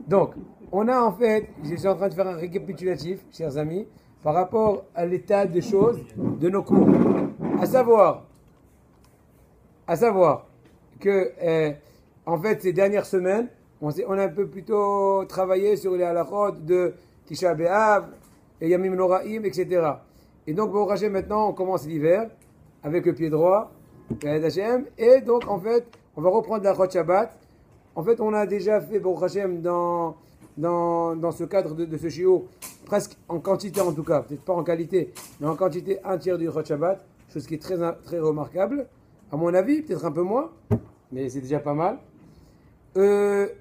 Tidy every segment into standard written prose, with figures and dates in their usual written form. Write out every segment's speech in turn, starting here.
Donc, on a en fait, je suis en train de faire un récapitulatif, chers amis, par rapport à l'état des choses de nos cours. À savoir que, en fait, ces dernières semaines, on a un peu plutôt travaillé sur les halachot de Tisha B'Av, et Yamim Noraim, etc. Et donc, Baruch Hashem, maintenant, on commence l'hiver avec le pied droit, et donc, en fait, on va reprendre la Chot Shabbat. En fait, on a déjà fait, Baruch Hashem, dans ce cadre de ce shiur, presque en quantité en tout cas, peut-être pas en qualité, mais en quantité, un tiers du Chot Shabbat, chose qui est très, très remarquable, à mon avis, peut-être un peu moins, mais c'est déjà pas mal.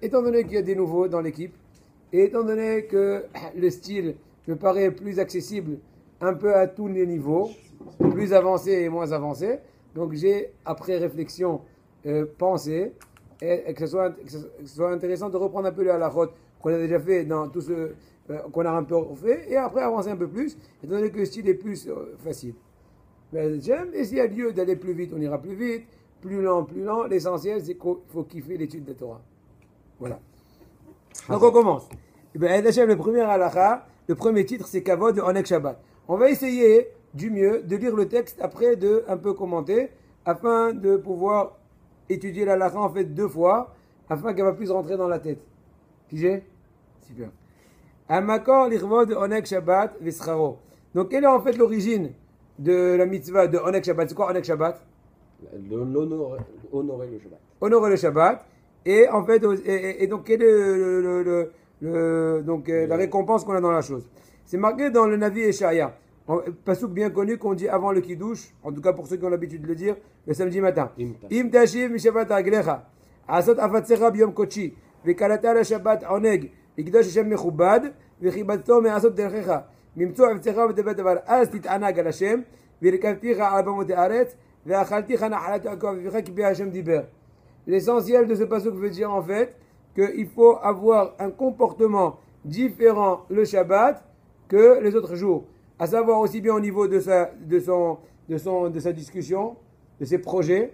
Étant donné qu'il y a des nouveaux dans l'équipe, et étant donné que le style me paraît plus accessible un peu à tous les niveaux, plus avancé et moins avancé, donc j'ai, après réflexion, pensé et que ce soit intéressant de reprendre un peu le halachot qu'on a déjà fait dans tout ce qu'on a un peu fait, et après avancer un peu plus, étant donné que le style est plus facile. Mais j'aime, et s'il y a lieu d'aller plus vite, on ira plus vite, plus lent. L'essentiel, c'est qu'il faut kiffer l'étude de la Torah. Voilà. Donc on commence. Le premier halakha, le premier titre, c'est Kavod de Onek Shabbat. On va essayer du mieux de lire le texte après de un peu commenter, afin de pouvoir étudier la halakha en fait 2 fois, afin qu'elle va plus rentrer dans la tête. Pigé? Super. Amakor l'irvod de Onek Shabbat v'scharo. Donc quelle est en fait l'origine de la mitzvah de Onek Shabbat? C'est quoi Onek Shabbat? Honorer le Shabbat. Honorer le Shabbat. Et en fait, et donc quelle est la récompense qu'on a dans la chose? C'est marqué dans le Navi Eshaya, pasuk bien connu qu'on dit avant le Kiddush, en tout cas pour ceux qui ont l'habitude de le dire, le samedi matin. Im tashiv mishavat aglecha, asot afatsecha biyom kochi, vekalata la Shabbat oneg, ikdosh Hashem mechubad, vechibatto me'asot derchecha, mimtzu avtsecha v'tevet avar, az tit'anag al Hashem, v'rekavticha al bamot haaretz, ve'achalticha nachalat Yaakov v'cha ki bi Hashem diber. L'essentiel de ce pasuk veut dire en fait qu'il faut avoir un comportement différent le Shabbat que les autres jours, à savoir aussi bien au niveau de sa discussion, de ses projets,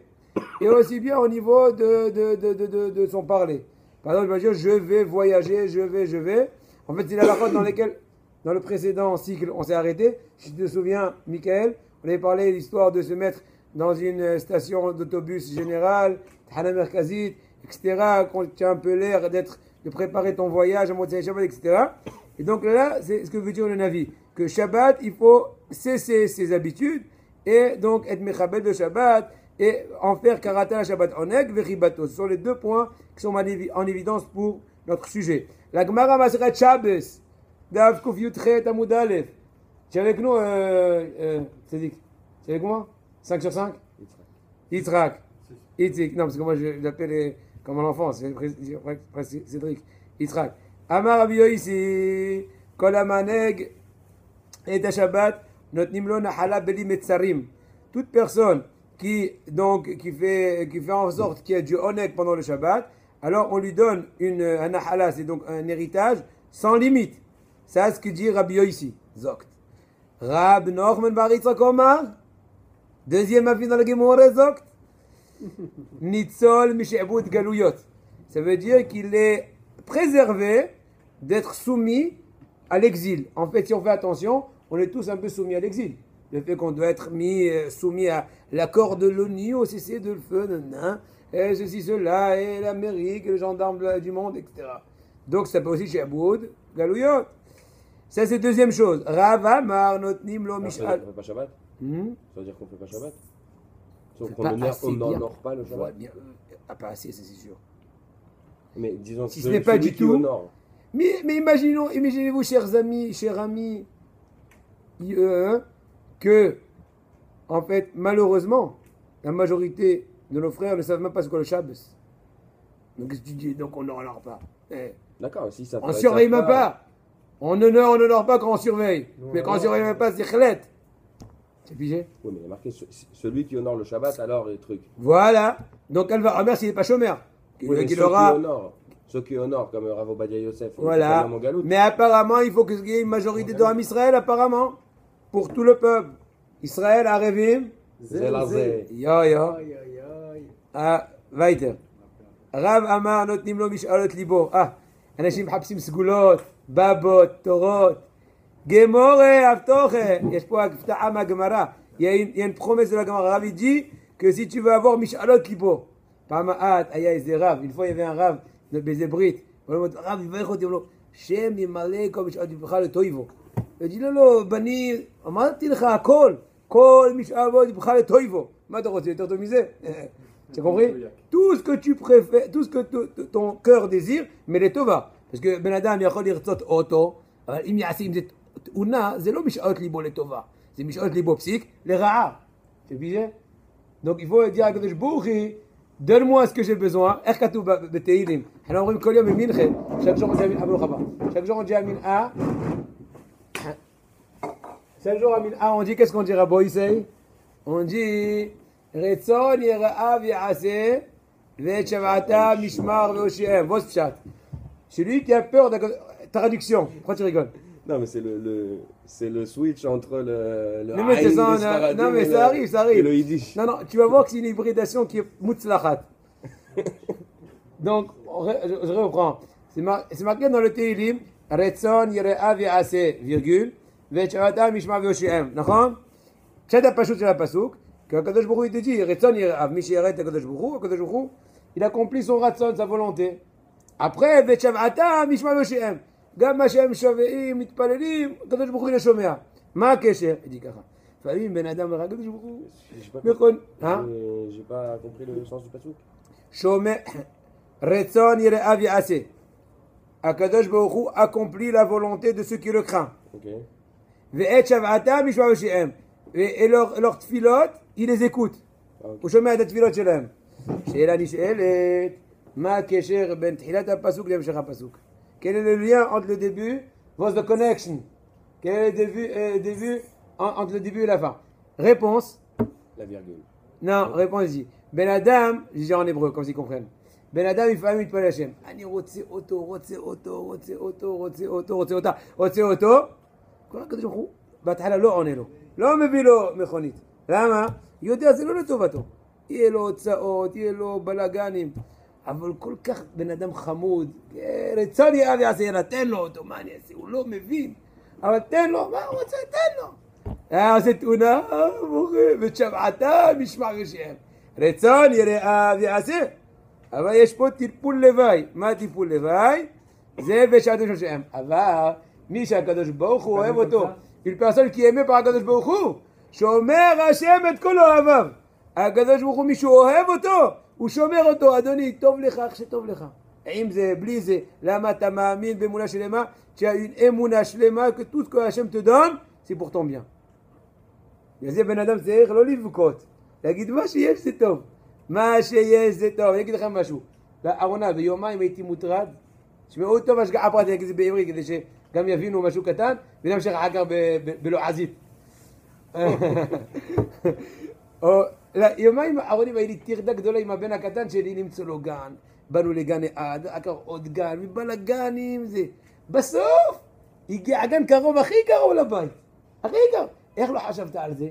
et aussi bien au niveau de son parler. Par exemple, il va dire je vais voyager, je vais. En fait, c'est la halachot dans lesquelles, dans le précédent cycle, on s'est arrêté. Si tu te souviens, Michael, on avait parlé de l'histoire de se mettre dans une station d'autobus générale, Tana Merkazit, etc., quand tu as un peu l'air de préparer ton voyage à Motzei Shabbat, etc. Et donc là, c'est ce que veut dire le Navi, que Shabbat, il faut cesser ses habitudes, et donc être mechabed de Shabbat, et en faire karata Shabbat oneg vechibato. Ce sont les 2 points qui sont en évidence pour notre sujet. La Gemara Maseret Shabbos, Dav Kuf Yutchet Amud Aleph. Tu es avec nous, Tzadik? Tu es avec moi? 5 sur 5? Yitzhak. Yitzhak. Non, parce que moi je l'appelle comme un enfant, c'est Cédric. Yitzhak. Amar Rabbi Yoïsi, Kol Amaneg et Shabbat, Notnim lo Nahala Beli Metzarim. Toute personne qui fait en sorte qu'il y ait du Oneg pendant le Shabbat, alors on lui donne un Nahala, c'est donc un héritage sans limite. C'est ce que dit Rabbi Yoïsi. Zokt. Rab Nochman Bar Yitzhak Omar. Deuxième avis dans la Gemara, Zokt. Nitzol Mishe'bud Galuyot. Ça veut dire qu'il est préservé d'être soumis à l'exil. En fait, si on fait attention, on est tous un peu soumis à l'exil. Le fait qu'on doit être soumis à l'accord de l'ONU, au cessez de feu, et ceci, cela, et l'Amérique, et le gendarme du monde, etc. Donc, ça peut aussi chez Aboud, Galouyot. Ça, c'est deuxième chose. Rava Mar Notnim Lo Mishal. On ne fait pas Shabbat? Ça veut dire qu'on ne fait pas Shabbat? Sauf qu'on n'honore pas le Shabbat. Pas assez, c'est sûr. Mais disons, si ce n'est pas du tout. Mais imaginez-vous, chers amis, que, en fait, malheureusement, la majorité de nos frères ne savent même pas ce qu'est le Shabbos. Donc, qu'est-ce que tu dis? Donc, on n'honore pas. D'accord, si ça. On ne surveille même pas. On n'honore pas quand on surveille. Mais quand on ne surveille même pas, c'est chlet. C'est pigé? Oui, mais il y a marqué celui qui honore le Shabbat, alors les trucs. Voilà. Donc, elle va s'il n'est pas chômeur. Ceux qui honorent, comme Rav Obadia Yosef. Voilà. Mais apparemment, il faut qu'il y ait une majorité dans Israël, apparemment. Pour tout le peuple. Israël, Arevim. Zelazé. Yo. Ah, weiter. רב אמר נותנים לו משאלות ליבו. אנשים מחפשים סגולות, בבות, תורות. גמורה אבטוחה. יש פה הפתעה מהגמרא. Il y a une promesse de la Gemara. Rav dit que si tu veux avoir משאלות ליבו, פעם אחת היה איזה רב, une fois il y avait un רב באיזה ברית, הוא אומר, רב יברך אותי, הוא אומר לו, שם ימלא כל משאלות ליבך לטויבו. הוא dit לא, בני, אמרתי לך הכל, כל משאלות ליבך לטויבו. מה אתה רוצה, יותר טוב מזה? Tu as compris? Tout ce que tu préfères, tout ce que ton cœur désire, mais les tova. Parce que Ben Adam יכול לרצות אוטו, אבל אם יעשה עם זה תאונה, זה לא משאלות ליבו לטובה. זה משאלות ליבו פסיק לרעה. C'est obligé? Donc il faut dire à Kadosh Baruch Hu, donne-moi ce que j'ai besoin. איך כתוב בתהילים? אנחנו אומרים כל יום במנחה, chaque jour on dit Amin, ברוך הבא. Chaque jour on dit Amin A. Chaque jour Amin A, on dit, qu'est-ce qu'on dit Rabbi Isai? On dit רצון יראה ויעשה ואת שבעתה משמר והושיעם. Vos pshat. Celui qui a peur de... Traduction. Pourquoi tu rigoles? Non, mais c'est le switch entre le non, mais c'est ça, non, mais ça arrive, ça arrive. Et le yiddish. Non, non, tu vas voir que c'est une hybridation qui est mutzlachat. Donc, je reprends. C'est marqué dans le Tehilim, Retzon Yere'a Ve'ase, virgule, Ve'chavata Mishma Ve'oshi'em. D'accord? Pshat HaPashut c'est la Pasuk, que Kadosh Baruch Hu te dit, Retzon Yere'a, Mishi Yeret Kadosh Baruch Hu, il accomplit son Ratzon, sa volonté. après, Ve'chavata Mishma Ve'oshi'em. גם מה שהם שווים, מתפללים, הקדוש ברוך הוא הנה שומע. מה הקשר? הייתי ככה. לפעמים בן אדם אומר, הקדוש ברוך הוא... נכון. J'ai pas compris le sens du pasuk. שומע, רצון יראה ויעשה. הקדוש ברוך הוא accomplit la volonté de ceux qui le craignent. ואת שבעתם משמע ושיעם. ולleur תפילות, il les écoute. הוא שומע את התפילות שלהם. שאלה נשאלת, מה הקשר בין תחילת הפסוק להמשך הפסוק? Quel est le lien entre le début, what's the connection? Quel est le début entre le début et la fin? Réponse. La virgule. Non, réponse ici. Ben Adam, je dis en hébreu, comme ils comprennent. Ben Adam, il fait un mitpal Hashem. Ani rotse auto. כל הקדוש ברוך הוא, בהתחלה לא עונה לו. לא מביא לו מכונית. למה? יודע, זה לא לטובתו. יהיה לו הוצאות, יהיה לו בלגנים. אבל כל כך בן אדם חמוד, רצון יאהב יעשה, תן לו אותו, מה אני אעשה? הוא לא מבין, אבל תן לו, מה הוא רוצה? תן לו. עושה תאונה, ושבעתה משמע ושיעם. רצון יראה ויעשה, אבל יש פה טיפול לוואי. מה טיפול לוואי? זה בשעת ושיעם. אבל מי שהקדוש ברוך הוא אוהב אותו, une personne qui aimait par הקדוש ברוך הוא, שומר השם את כל אוהביו. הקדוש ברוך הוא מישהו אוהב אותו, הוא שומר אותו, אדוני, טוב לך איך שטוב לך. עם זה, בלי זה, למה אתה מאמין באמונה שלמה? Tu as une אמונה שלמה, que tout ce que Hachem te donne, c'est pour ton bien. וזה בן אדם צריך לא לבכות, להגיד מה שיש זה טוב. מה שיש זה טוב. אני אגיד לכם משהו. לאחרונה, ביומיים הייתי מוטרד. תשמעו טוב השגחה פרטית, אני אגיד את זה בעברית, כדי שגם יבינו משהו קטן, ונמשיך אחר כך בלועזית. יומיים האחרונים היה לי טרדה גדולה עם הבן הקטן שלי למצוא לו גן. באנו לגן אחד, אחר עוד גן, ובלגנים זה. בסוף הגיע הגן קרוב, הכי קרוב לבית. הכי קרוב. איך לא חשבת על זה?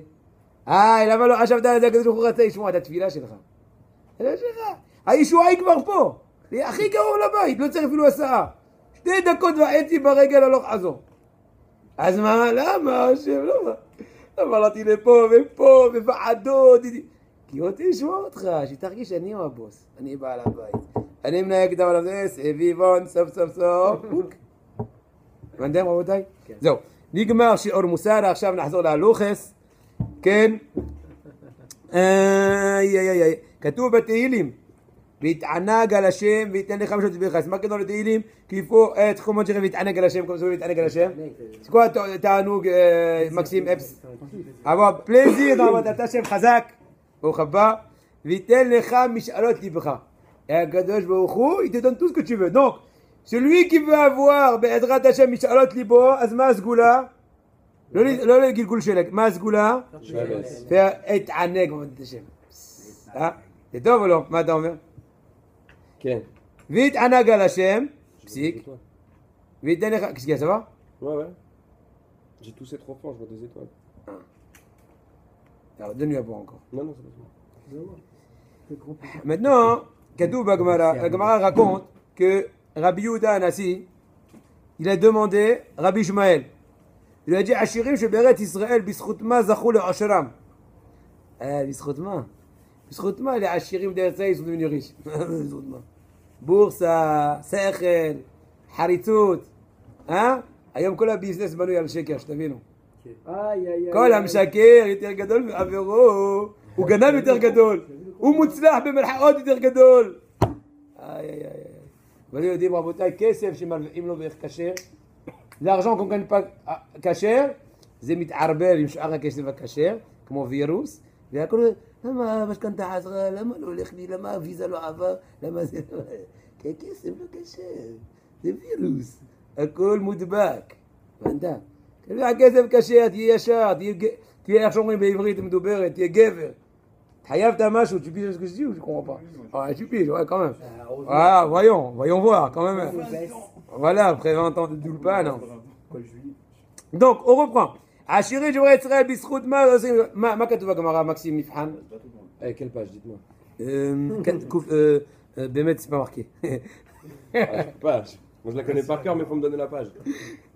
למה לא חשבת על זה? הקדוש ברוך הוא רצה לשמוע את התפילה שלך. הישועה היא כבר פה. הכי קרוב לבית, לא צריך אפילו הסעה. 2 דקות וחצי ברגל הלוך חזור. אז מה? למה? השם, למה? עברתי לפה ופה וועדות. כי אותי לשמוע אותך, שתרגיש שאני הוא הבוס. אני בעל הבית. אני מנהג את העולם הזה, סביבון, סוף סוף סוף. הבנתם רבותיי? זהו. נגמר שיעור מוסר, עכשיו נחזור להלוכס. כן. כתוב בתהילים. והתענג על השם ויתן לך משהו תסביר לך. אז מה כתוב לתהילים? כי פה תחומות שכם והתענג על השם, כמו שאומרים להתענג על השם. זה כל התענוג מקסים אפס. אבל פלזיר עבודת השם חזק, ברוך הבא, ויתן לך משאלות ליבך. הקדוש ברוך הוא, il te donne tout ce que tu veux. Donc, celui qui veut avoir בעזרת השם משאלות ליבו, אז מה הסגולה? לא לגלגול שלג, מה הסגולה? והתענג עבודת השם. זה טוב או לא? מה אתה אומר? כן. והתענג על השם, פסיק, ויתן לך, qu'est-ce qu'il y a, ça va? Ouais. J'ai toussé trop fort, je vois des étoiles. Alors, donne-lui à boire encore. Non, c'est pas ça. Maintenant, Kadou Bagmara, la Gemara raconte que Rabbi Yehuda Anassi, il a demandé Rabbi Ishmael. Il lui a dit Ashirim Sheberet Israël Bisroutma Zachou le Asheram. Bisroutma. Bisroutma, les Ashirim d'Eretz ils sont devenus riches. Boursa, Sechel, Haritzut. Hein? היום כל הביזנס בנוי על שקר, שתבינו. כל המשקר יותר גדול מעבירו, הוא גנב יותר גדול, הוא מוצלח במלחאות יותר גדול. אבל יודעים רבותיי, כסף שמלווים לו באיך כשר, זה ארז'ון qu'on gagne pas כשר, זה מתערבב עם שאר הכסף הכשר, כמו וירוס, והכל, למה משכנתה חזרה, למה לא הולך לי, למה הוויזה לא עבר, למה זה לא... כי הכסף לא כשר, זה וירוס. הכל מודבק, הבנת? הכסף כשר, תהיה ישר, תהיה איך שאומרים בעברית מדוברת, תהיה גבר. התחייבת משהו, tu piges ce que je dis ou je comprends pas? Ouais, tu piges, ouais, quand même. Ah, voyons voir, quand même. Voilà, après 20 ans de Doulpa, non. Donc, on reprend. Ashiré, je voudrais être bisrout, ma katouva gamara, Maxime Mifhan. Quelle page, dites-moi. Bémet, c'est pas marqué. Page. Moi, je la connais par cœur, mais il faut me donner la page.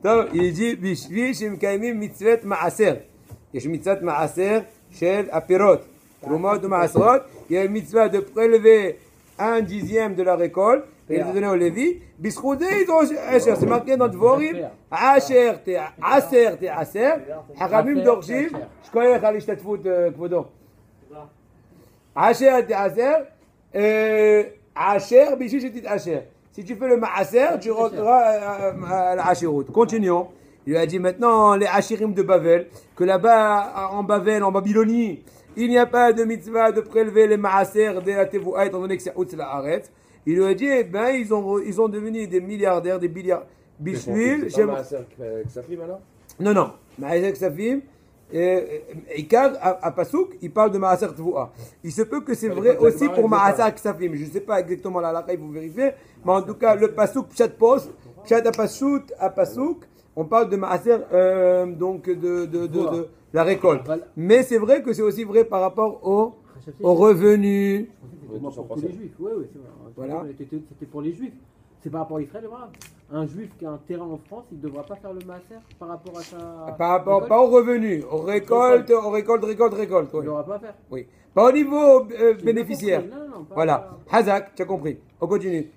Donc, il dit, Bishvi, Shemkaimim, mitzvet ma'aser. Il y a mitzvet ma'aser, shel apirot. Trumot ou ma'asrot. Il y a une mitzvah de prélever 1/10 de la récolte et de donner au Lévi. Bisroudé, ils ont Asher. C'est marqué dans Dvorim. Asher, t'es Aser. Haramim Dorshim. Je connais la l'ishtatfout, Kvodo. Asher, t'es Aser. Asher, Bishi, j'étais Asher. Si tu fais le Ma'aser, tu rentreras à la Hashirut. Continuons. Il lui a dit maintenant les Hashirim de Bavel, que là-bas, en Bavel, en Babylonie, il n'y a pas de mitzvah de prélever les Ma'aser de la Tevoua, étant donné que c'est Outz la Haaretz. Il lui a dit, eh ben, ils ont devenu des milliardaires, des milliardaires. Bishvil, c'est pas Ma'aser Ksafim alors? Non. Ma'aser Ksafim. Ikar à Pasouk, il parle de Ma'aser Tevoua. Il se peut que c'est vrai aussi pour Ma'aser Ksafim. Je ne sais pas exactement la lacha, il faut vérifier. Mais en tout cas, le Pasouk, Pshat Post, Pshat à Pasouk, on parle de Ma'aser, donc de la récolte. Mais c'est vrai que c'est aussi vrai par rapport aux revenus. Pour les juifs, oui, c'est vrai. Voilà. C'était pour les juifs. C'est par rapport à Israël, voilà. Un juif qui a un terrain en France, il ne devra pas faire le maaser par rapport à sa. Par rapport, pas aux revenus, aux récoltes. Oui. Il ne devra pas faire. Oui. Pas au niveau bénéficiaire. Non, voilà. Hazak, tu as compris. On continue.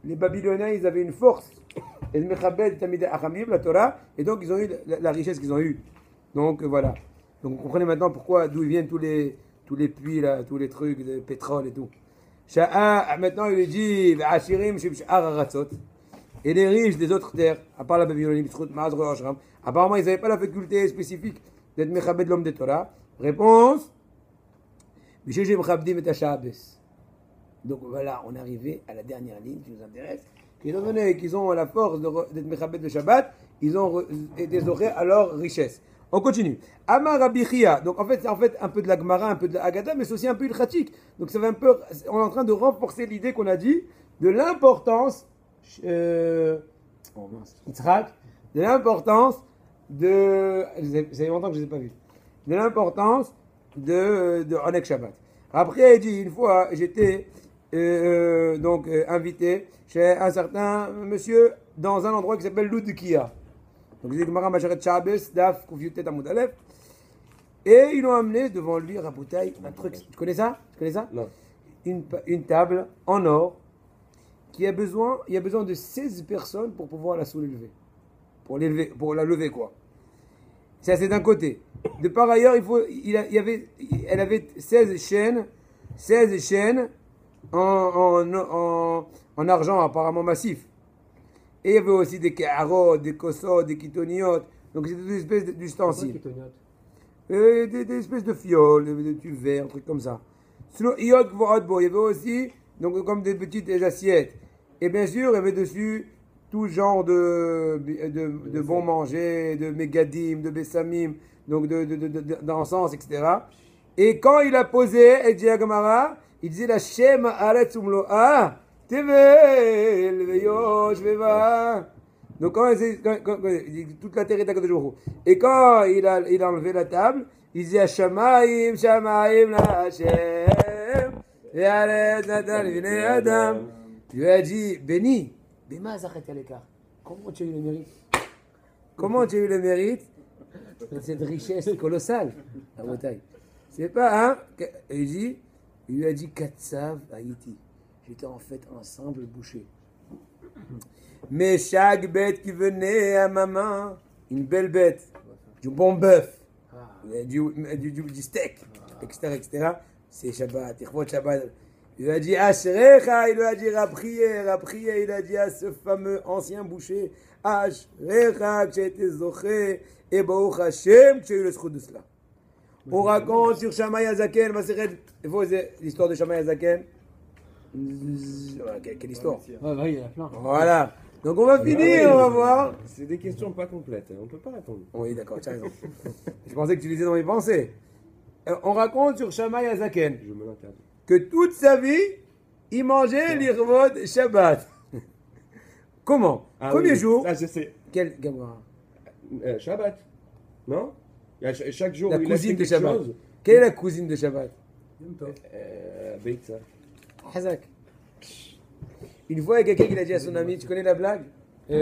Les Babyloniens, ils avaient une force. Et la Torah, et donc ils ont eu la richesse qu'ils ont eue. Donc voilà. Donc vous comprenez maintenant pourquoi, d'où viennent tous les puits là, tous les trucs de pétrole et tout. Maintenant il dit et les riches des autres terres, à part la Babylonie, apparemment ils n'avaient pas la faculté spécifique d'être mechabed l'homme de Torah. Réponse. Donc voilà, on est arrivé à la dernière ligne qui nous intéresse. Étant donné qu'ils ont la force d'être mechabed de Shabbat, ils ont des horaires à leur richesse. On continue. Amar Rabbi Chia. Donc en fait, c'est un peu de la Gemara, un peu de la Haggadah, mais c'est aussi un peu ilchatique. Donc ça va un peu. On est en train de renforcer l'idée qu'on a dit de l'importance. Yitzhak, de l'importance de. Ça fait longtemps que je ne les ai pas vus. De l'importance de Onek Shabbat. Après, il dit une fois, j'étais invité chez un certain monsieur dans un endroit qui s'appelle Ludikia. Donc, il dit Gemara Masharet Shabbos, Daf, Koufyutet Amud Aleph. Et ils l'ont amené devant lui, Raboutaï, un truc. Tu connais ça? Non. Une table en or il y a besoin de 16 personnes pour pouvoir la soulever. Pour la lever, quoi. Ça, c'est d'un côté. De par ailleurs, elle avait 16 chaînes en argent apparemment massif. Et il y avait aussi des carreaux, des kossos, des kitoniot. Donc c'était des espèces d'ustensiles. Des espèces de fioles, des tubes verts, un truc comme ça. Sinon, il y avait aussi donc, comme des petites assiettes. Et bien sûr, il y avait dessus tout genre de bons manger, de mégadim, de bessamim, donc d'encens, etc. Et quand il a posé, el dit à Gamara, il disait la Shem Aretz Umloa, Tevel, Veyosh, Veva. Donc, toute la terre est à côté de Jouro. Et quand il a enlevé la table, il disait Shamaim, Shamaim la Hashem, et Alet Natan Vine Adam. Il lui a dit, béni, Bema Zachet Alekar. Comment tu as eu le mérite? Comment tu as eu le mérite de cette richesse colossale à Bretagne? C'est pas, hein? Il lui a dit Katsav Haïti. J'étais en fait un simple boucher. Mais chaque bête qui venait à ma main, une belle bête, du bon bœuf, du steak, etc., c'est Shabbat, Shabbat. Il lui a dit Ashrecha, il lui a dit Raprié, il a dit à ce fameux ancien boucher Ashrecha, que j'ai été zoché, et Baruch Hashem, que j'ai eu le sroud de cela. On raconte sur Shammai Azaken, l'histoire de Shammai Azaken. Quelle histoire? Ouais, il y en a plein. Voilà. Donc on va finir, on va voir. C'est des questions pas complètes, on peut pas répondre. Oui, d'accord, tu as raison. Je pensais que tu lisais dans mes pensées. On raconte sur Shammai Azaken Je me l'interdis. que toute sa vie, il mangeait l'irvod Shabbat. Comment? Premier jour. Ah, je sais. Quel gamin? Shabbat. Non? Chaque jour, La il cousine a de fait quelque Shabbat. chose. Quelle est la cousine de Shabbat? Beitza. Hazak. Une fois, il y a quelqu'un qui a dit à son ami, tu connais la blague? Oh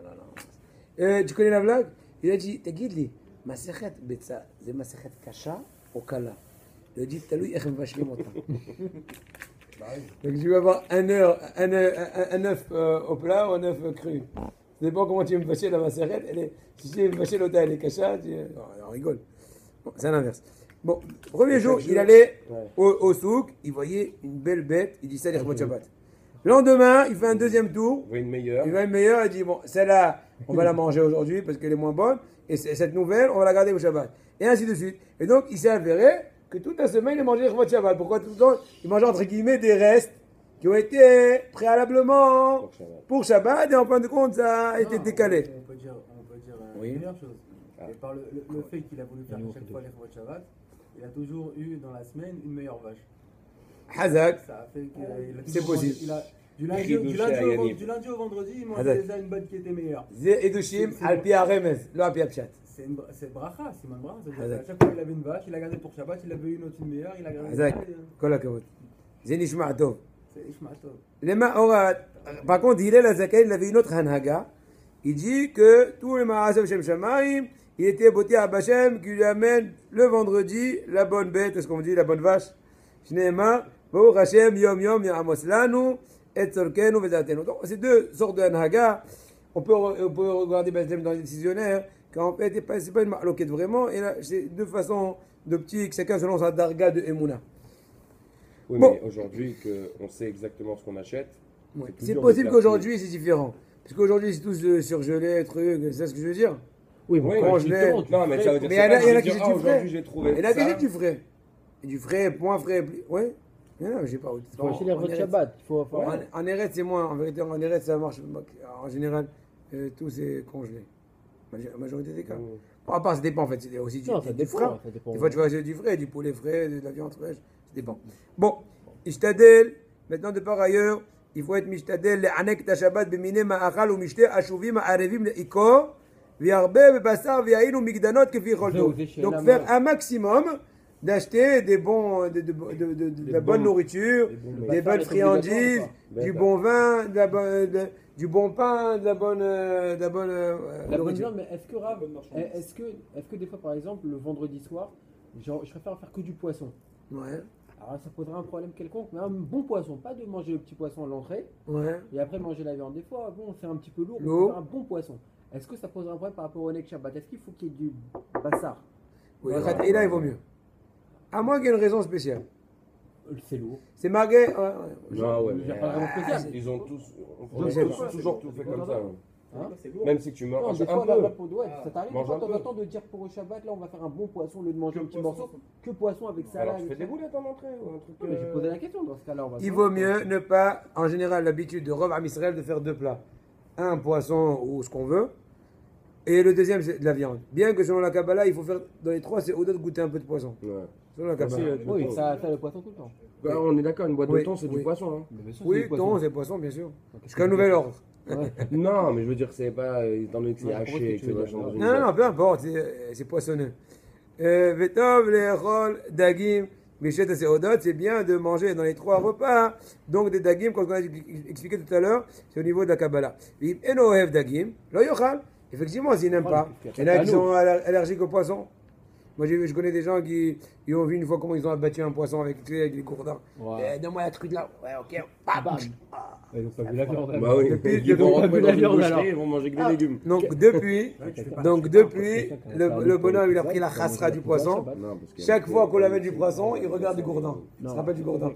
là là. Tu connais la blague? Il a dit, תגיד לי, מסכת ביצה, זה מסכת קשה או קלה? Il a dit, תלוי איך מבשלים אותה. Donc tu vas avoir un œuf au plat ou un œuf cru. Ça dépend comment tu veux me fâcher la masserette. Si tu veux me fâcher l'autre, elle est cacha, on rigole. Bon, c'est l'inverse. Bon, premier jour, il allait au souk, il voyait une belle bête, il dit ça, l'Irvot Shabbat. Le lendemain, il fait un deuxième tour, Il voit une meilleure. il va une meilleure, il dit, bon, celle-là, on va la manger aujourd'hui parce qu'elle est moins bonne, et cette nouvelle, on va la garder au Shabbat. Et ainsi de suite. Et donc, il s'est avéré que toute la semaine, il mangeait l'Irvot Shabbat. Pourquoi tout le temps, il mangeait entre guillemets des restes qui ont été préalablement pour Shabbat, et en fin de compte, ça a été décalé. On peut dire Oui. une meilleure chose. Et par le fait qu'il a voulu faire à chaque fois les Shabbat, il a toujours eu dans la semaine une meilleure vache. Hazak. Ça a fait qu'il a C'est toujours possible. mangé- il a- du lundi au vendredi, il mangeait Hazak. déjà une bonne qui était meilleure. Ze Edushim, al pi Remez, lo al pi Pshat. C'est bracha, c'est man bracha. C'est-à-dire Hazak. qu'à chaque fois il avait une vache, il a gardé pour Shabbat, il avait une autre une meilleure, il a gardé Hazak. une meilleure. Kol hakavod. Ze nishma tov. C'est Ishmael Tov. Les Ma'orat, par contre, Hillel Azaken, il avait une autre Hanhaga. Il dit que tous les Ma'asav Shem Shamaim, il était beauté à Bachem qui lui amène le vendredi la bonne bête, est-ce qu'on dit la bonne vache? Shneema, Baruch Hashem, Yom Yom, Ya'amos Lanu, Et Tzorkenu, Vezatenu. Donc, c'est deux sortes de Hanhaga. On peut regarder Bachem dans les décisionnaires, qu'en fait, c'est pas une ma'loket vraiment, et là, c'est deux façons d'optique, chacun selon sa darga de Emouna. Oui, Bon. mais aujourd'hui, qu'on sait exactement ce qu'on achète. Ouais. plus C'est dur de possible faire qu'aujourd'hui c'est différent. Parce qu'aujourd'hui c'est tous surgelés, trucs, c'est ça ce que je veux dire. Oui, Oui, mais quand mais je justement, l'ai- tu Non, mais fais- ça veut dire Mais c'est il y en a- pas il y en a de qui dire, disent ah, du frais. aujourd'hui j'ai trouvé Il y en a qui ça. disent du frais. Et du frais, moins frais, ouais. Non, j'ai pas. Il faut acheter les Irvot Shabbat. Il faut En Eretz c'est moins, en vérité en Eretz ça marche. En général, tout c'est congelé. La majorité des cas. Bon, à part, ça dépend en fait, c'est aussi Non, ça du dépend, frais. ça dépend. Des fois tu vas acheter du frais, du poulet frais, de la viande fraîche, ça dépend. Bon, Ishtadel, maintenant de par ailleurs, il faut être Mishtadel, le'anek ta Shabbat b'mine ma'achal ou mishte ashuvim ma'arevim le'ikor, v'yarbe b'basar v'yahin ou migdanot kefi cholto. Donc faire un maximum d'acheter des bons, de la bonne nourriture, des bonnes friandises, du bon vin, du bon pain, de la bonne La bonne nourriture. viande, mais est-ce que Rav, est-ce que des fois par exemple le vendredi soir, genre, je préfère faire que du poisson. Ouais, Alors ça poserait un problème quelconque, mais un bon poisson, pas de manger le petit poisson à l'entrée ouais. et après manger la viande. Des fois, bon, c'est un petit peu lourd, on Lourd. peut faire un bon poisson. Est-ce que ça poserait un problème par rapport au Nek Shabbat? Est-ce qu'il faut qu'il y ait du bassar? Oui, et là il vaut mieux. À moins qu'il y ait une raison spéciale. C'est lourd. C'est marqué. Non, ouais, Il n'y a mais pas de raison spéciale. ils ont tous, on Je a sais tous pas. toujours tout fait comme ça. Hein? C'est lourd. Même si tu Non, manges des un fois, là, peu. ouais, ça t'arrive Mange de un temps peu. en temps de dire pour le Shabbat, là on va faire un bon poisson au lieu de manger un petit poisson. morceau, que poisson avec salade. Alors tu fais et des tout. boulettes en entrée ou un truc. Non, mais j'ai posé la question dans ce cas-là. On va Il vaut mieux ne pas, en général, l'habitude de Rov Am Israël de faire deux plats. Un poisson ou ce qu'on veut, et le deuxième c'est de la viande. Bien que selon la Kabbalah, il faut faire dans les trois, c'est au-delà de goûter un peu de poisson. Ouais. Selon la Merci, Kabbalah. Oui, ça le poisson tout le temps. Bah, on est d'accord, une boîte Oui, de thon c'est oui. du poisson. Hein. Mais bien sûr, c'est Oui, du poisson. thon, c'est poisson, bien sûr. Jusqu'à nouvel ordre. Ouais. Non, mais je veux dire, c'est pas étant donné que c'est Ouais, je comprends ce haché, que que tu c'est veux vachement dire. dans une Non, non, boîte. peu importe, c'est poissonneux. Vetov le'echol dagim Bishet Seodot, c'est bien de manger dans les 3 repas, donc des dagim, comme on a expliqué tout à l'heure, c'est au niveau de la Kabbalah. Enohev dagim, lo yochal. Effectivement, s'ils n'aiment pas, il y en a qui sont allergiques aux poissons. Moi, je connais des gens qui ont vu une fois comment ils ont abattu un poisson avec les gourdins. Donne-moi la truc là. Ouais, ok. Bam. Ils n'ont pas vu la viande. Bah oui, ils vont rentrer dans une boucherie, ils vont manger que des légumes. Donc depuis, le bonhomme, il a pris la chasra du poisson. Chaque fois qu'on l'amène du poisson, il regarde du gourdin. Il se rappelle du gourdin.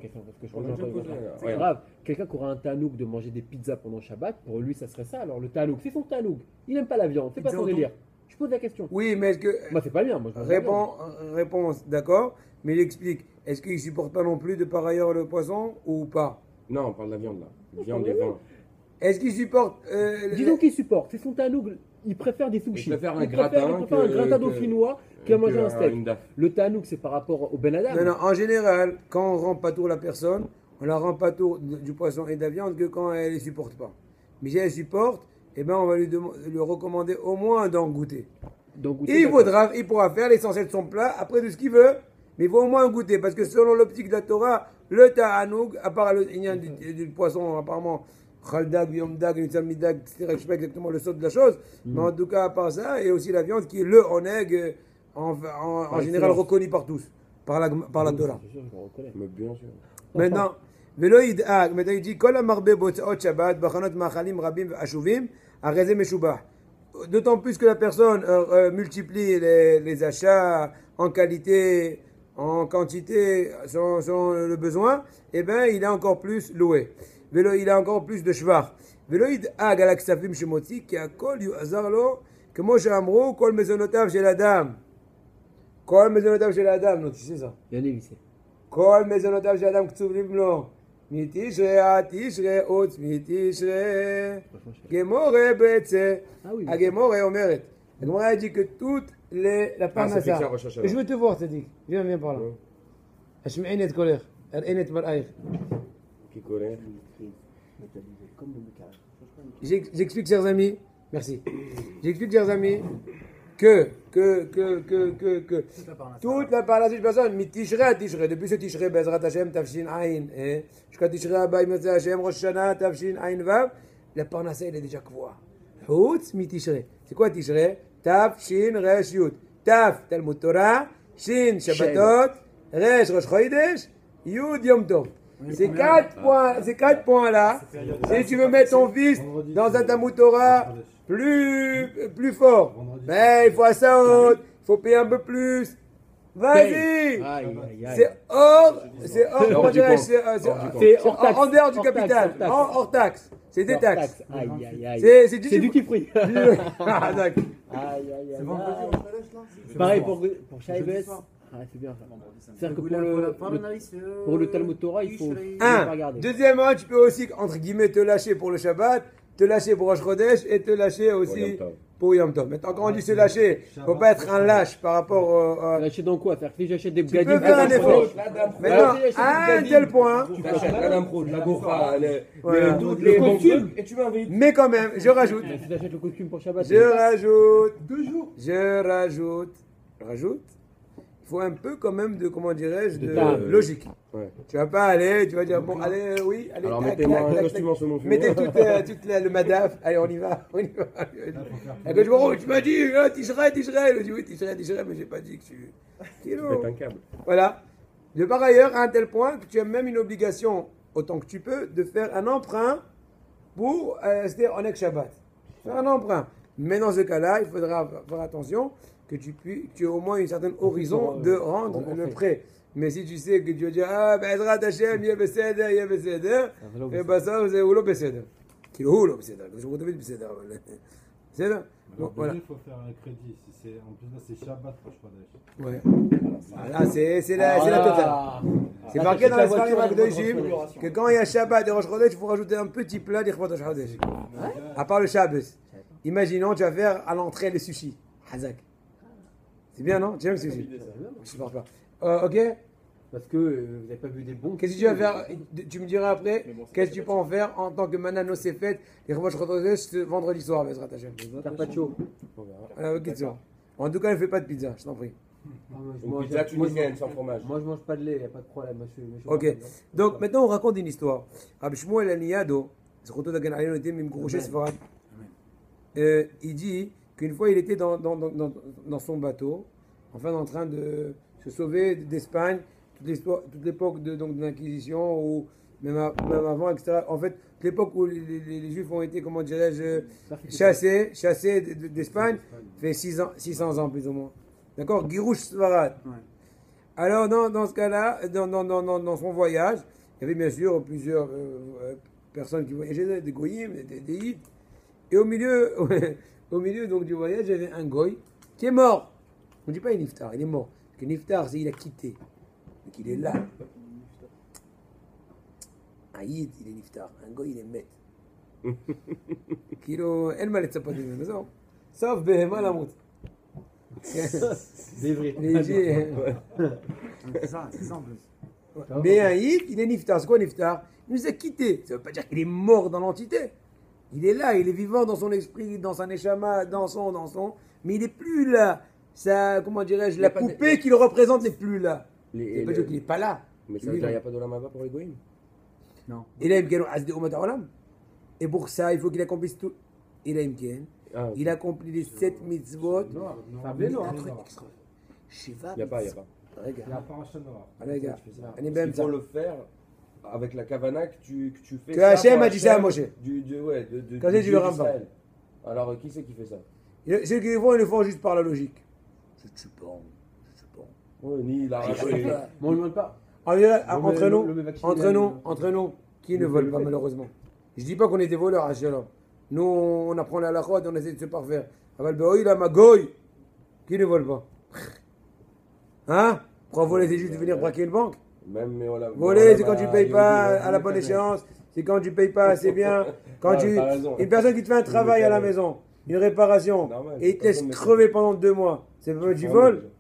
C'est grave. Quelqu'un qui aura un tanouk de manger des pizzas pendant Shabbat, pour lui, ça serait ça. Alors le tanouk, c'est son tanouk. Il n'aime pas la viande, c'est pas son délire. Je pose la question. Oui, mais est-ce que... Moi, c'est pas bien. Moi, Réponse, d'accord. Mais il explique, est-ce qu'il ne supporte pas non plus de par ailleurs le poisson ou pas? Non, on parle de la viande là. Viande et vin. Est-ce qu'il supporte... Disons qu'il supporte, c'est son tanouk. Il préfère des sushis. Il préfère un gratin dauphinois qu'à manger un steak. Le tanouk, c'est par rapport au Ben Adam. Non, en général, quand on rend patour la personne, on la rend patour du poisson et de la viande que quand elle ne les supporte pas. Mais si elle supporte, eh ben on va lui recommander au moins d'en goûter. Et il pourra faire l'essentiel de son plat après de ce qu'il veut, mais il faut au moins en goûter, parce que selon l'optique de la Torah, le ta'anoug, à part le du poisson, apparemment, khaldag, yomdag, nitsalmidag, etc., je ne sais pas exactement le sort de la chose, mais en tout cas, à part ça, et aussi la viande qui est le oneg, en général reconnu par tous, par la Torah. Mais bien sûr. Maintenant, maintenant il dit, Kol amarbe botzaot shabbat, bachanot machalim rabim ashuvim, arezé meshubah. D'autant plus que la personne multiplie les achats en qualité, en quantité, selon le besoin, et bien il est encore plus loué. Il a encore plus de shvar. Veloïd ag al aksafim shemotzi, ki akol yu'azar lo, כמו שאמרו, כל מזונותיו של אדם. כל מזונותיו של אדם, נו, תשאיר ça. כל מזונותיו של אדם קצובים לו. מתשרי עד תשרי עוץ מתשרי. גמורה בצה. הגמורה אומרת. הגמורה a dit que toute la parnassa. Et je veux te voir, Tzadik. Viens par là. השמעיני את קולך. הראיני את מראייך. Qui connaît? J'explique, chers amis, merci. J'explique, chers amis, que toute la parnassa de personne, mi-tishrei à tishrei, depuis ce tishrei, Bezrat Hashem, Tafshin Ayin, jusqu'à tishrei Abba, Imotze Hashem, Rosh Hashanah, Tafshin Ayin Vav, la parnassa, elle est déjà kvoa. Houtz mi-tishrei. C'est quoi tishrei? Tafshin Resh Yud. Taf, Talmud Torah, Shin, Shabbatot, Resh, Rosh Chodesh, Yud, Yom Tov. Ces quatre points-là, si tu veux mettre ton fils dans un Talmud Torah plus fort, ben, il faut à ça haute, il faut payer un peu plus. Vas-y! C'est hors dehors du capital, hors taxe. C'est des taxes. C'est du duty-free. Pareil pour Shaibes. C'est bien ça. C'est-à-dire que pour le Talmud Torah, il faut pas regarder. Deuxièmement, tu peux aussi, entre guillemets, te lâcher pour le Shabbat, te lâcher pour Rosh Chodesh et te lâcher aussi pour Yom Tov. Maintenant, quand on dit se lâcher, il ne faut pas être un lâche par rapport au... Lâcher dans quoi? C'est-à-dire que si j'achète des tu peux faire un effort. Maintenant, à un tel point... Tu achètes la dame pro, de la gourra, le costume. Et tu m'invites. Mais quand même, je rajoute... Si j'achètes le costume pour Shabbat... Je rajoute... 2 jours. Rajoute. Il faut un peu quand même de, comment dirais-je, de logique. Ouais. Tu vas pas aller, tu vas dire, bon, allez, oui, allez, alors mettez-moi un costume en saumon. Mettez toute le madaf, allez, on y va. Et que je vois, tu m'as dit, Tishrei, je dis oui, Tishrei, mais j'ai pas dit que tu... Mets un câble. Voilà. De par ailleurs, à un tel point que tu as même une obligation, autant que tu peux, de faire un emprunt pour rester en Shabbat. Faire un emprunt. Mais dans ce cas-là, il faudra faire attention que tu aies au moins une certaine horizon de rendre le prêt. Mais si tu sais que tu vas dire, ah, Bezrat Hashem, yeh beseder, et bah ça, c'est ou lo beseder. Qu'il ou lo beseder. Je vous dis beseder. Beseder. Donc voilà. Il faut faire un crédit. Si c'est en plus là, c'est Shabbat, Rosh Chodesh. Ouais. Voilà, c'est la totale. C'est marqué dans la Sfarim HaKadoshim que quand il y a Shabbat et Rosh Chodesh, il faut rajouter un petit plat d'Ichvat Rosh Chodesh. À part le Shabbos. Imaginons, tu vas faire à l'entrée les sushis. Hazak. C'est bien, non? Tu aimes ce sushi? Je supporte pas. Ok? Parce que vous n'avez pas vu des bons. Qu'est-ce que tu vas faire? Tu me diras après, qu'est-ce que tu peux en faire en tant que Manano c'est fait, les Rosh Chodesh ce vendredi soir, Bezrat Hashem. Carpaccio. En tout cas, ne fais pas de pizza, je t'en prie. Une pizza tunisienne sans fromage. Moi, je mange pas de lait, y a pas de problème. Moi, je suis Ok. Donc maintenant on raconte une histoire. Rabbi Shmuel Aniyado, il dit qu'une fois il était dans son bateau, enfin en train de se sauver d'Espagne, toute l'époque de l'Inquisition, ou même avant, etc. En fait, toute l'époque où les Juifs ont été, comment dirais-je, chassés d'Espagne, fait 600 ans plus ou moins. D'accord, Girouche Svarad. Ouais. Alors, dans ce cas-là, dans son voyage, il y avait bien sûr plusieurs personnes qui voyageaient, des goyim, des yid. Et au milieu, au milieu donc, du voyage, il y avait un goy qui est mort. On ne dit pas il est niftar, il est mort. Parce que niftar, c'est il a quitté. Donc il est là. Un yid, il est niftar. Un goy, il est met. Kilo, elle m'a laissé pas de maison. Sauf Behema la montre. C'est vrai. C'est ça en plus. Mais un yid, il est niftar. C'est quoi niftar? Il nous a quittés. Ça ne veut pas dire qu'il est mort dans l'entité. Il est là, il est vivant dans son esprit, dans sa neshama, dans son. Mais il n'est plus là. Ça, comment dirais-je, la poupée qui le représente n'est plus là. C'est pas dire qu'il n'est pas là. Mais ça veut dire qu'il n'y a pas de l'amaba pour les goïms. Non. Il a imken azde umat haolam. Et pour ça, il faut qu'il accomplisse tout. Il a imken. Ah, ok. Il accomplit les 7 mitzvot. Noir, Mais noir. un truc extra. Shiva. Il n'y a pas. Il Regarde. y a pas un chat noir. Allez, gars. Il faut le faire avec la kavana que tu fais. Que ça Hachem pour a dit ça à Hachem Moshe. Quand c'est du Dieu Rambam. d'Israël. Alors, qui c'est qui fait ça? Ceux qui le font, ils le font juste par la logique. Je ne sais pas. Ouais, ni la Je sais pas. Mais on ne demande pas. Entre nous, qui ne vole pas malheureusement. Je dis pas qu'on est des voleurs, Hachem. Nous, on apprend la halachot, on essaie de se parfaire. Aval Be'oi, la Magoy, qui ne vole pas. Hein? Pourquoi voler, c'est juste de venir braquer une banque? Même, mais voilà. Voler, c'est quand tu payes pas à la bonne échéance, c'est quand tu payes pas assez bien. Quand t'as raison. une personne qui te fait un travail à la maison, une réparation, Normal, et il te c'est laisse pas comme crever pendant 2 mois, c'est pas du vol?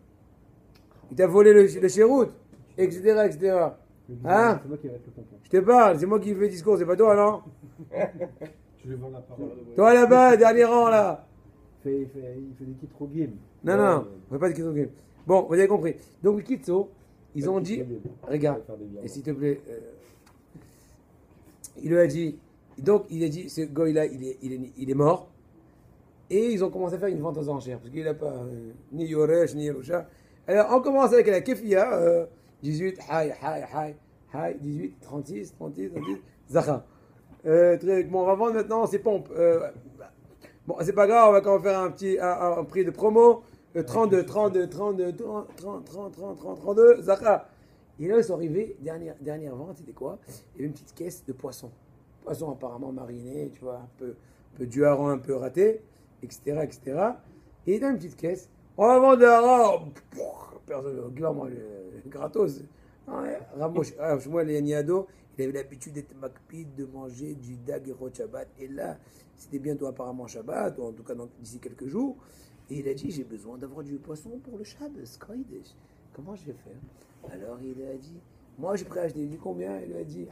Il t'a volé le chéroute, etc., etc. Hein? C'est moi qui vais être le tampon. Je te parle, c'est moi qui fais le discours, c'est pas toi, non? Tu lui vends la parole. Toi là-bas, dernier rang, là. Il fait des kits trop game. Non, on fait pas de question de game. Bon, vous avez compris. Donc, Kitso, ils ont dit, regarde, et s'il te plaît, il lui a dit, donc il a dit, ce goy-là, il est mort, et ils ont commencé à faire une vente aux enchères, parce qu'il n'a pas ni Yoresh, ni Yerusha. Alors, on commence avec la Kefia, 18, Haï, 18, 36, Zacha. Bon, on va vendre maintenant, c'est pompe. Bon, c'est pas grave, on va quand même faire un prix de promo. 32, Zacha. Et là, ils sont arrivés, dernière vente, c'était quoi? Il y avait une petite caisse de poissons. Poissons apparemment marinés, tu vois, un peu du hareng un peu raté, etc., etc. Et dans une petite caisse, on va vendre de hareng. Personne, clairement, gratos. Shmuel Aniyado, il avait l'habitude d'être makpid, de manger du dag et rot Shabbat. Et là, c'était bientôt apparemment Shabbat, ou en tout cas d'ici quelques jours. Et il a dit, j'ai besoin d'avoir du poisson pour le Shabbat. Comment je vais faire? Alors il a dit, moi je suis prêt à acheter. Il dit combien? Il a dit,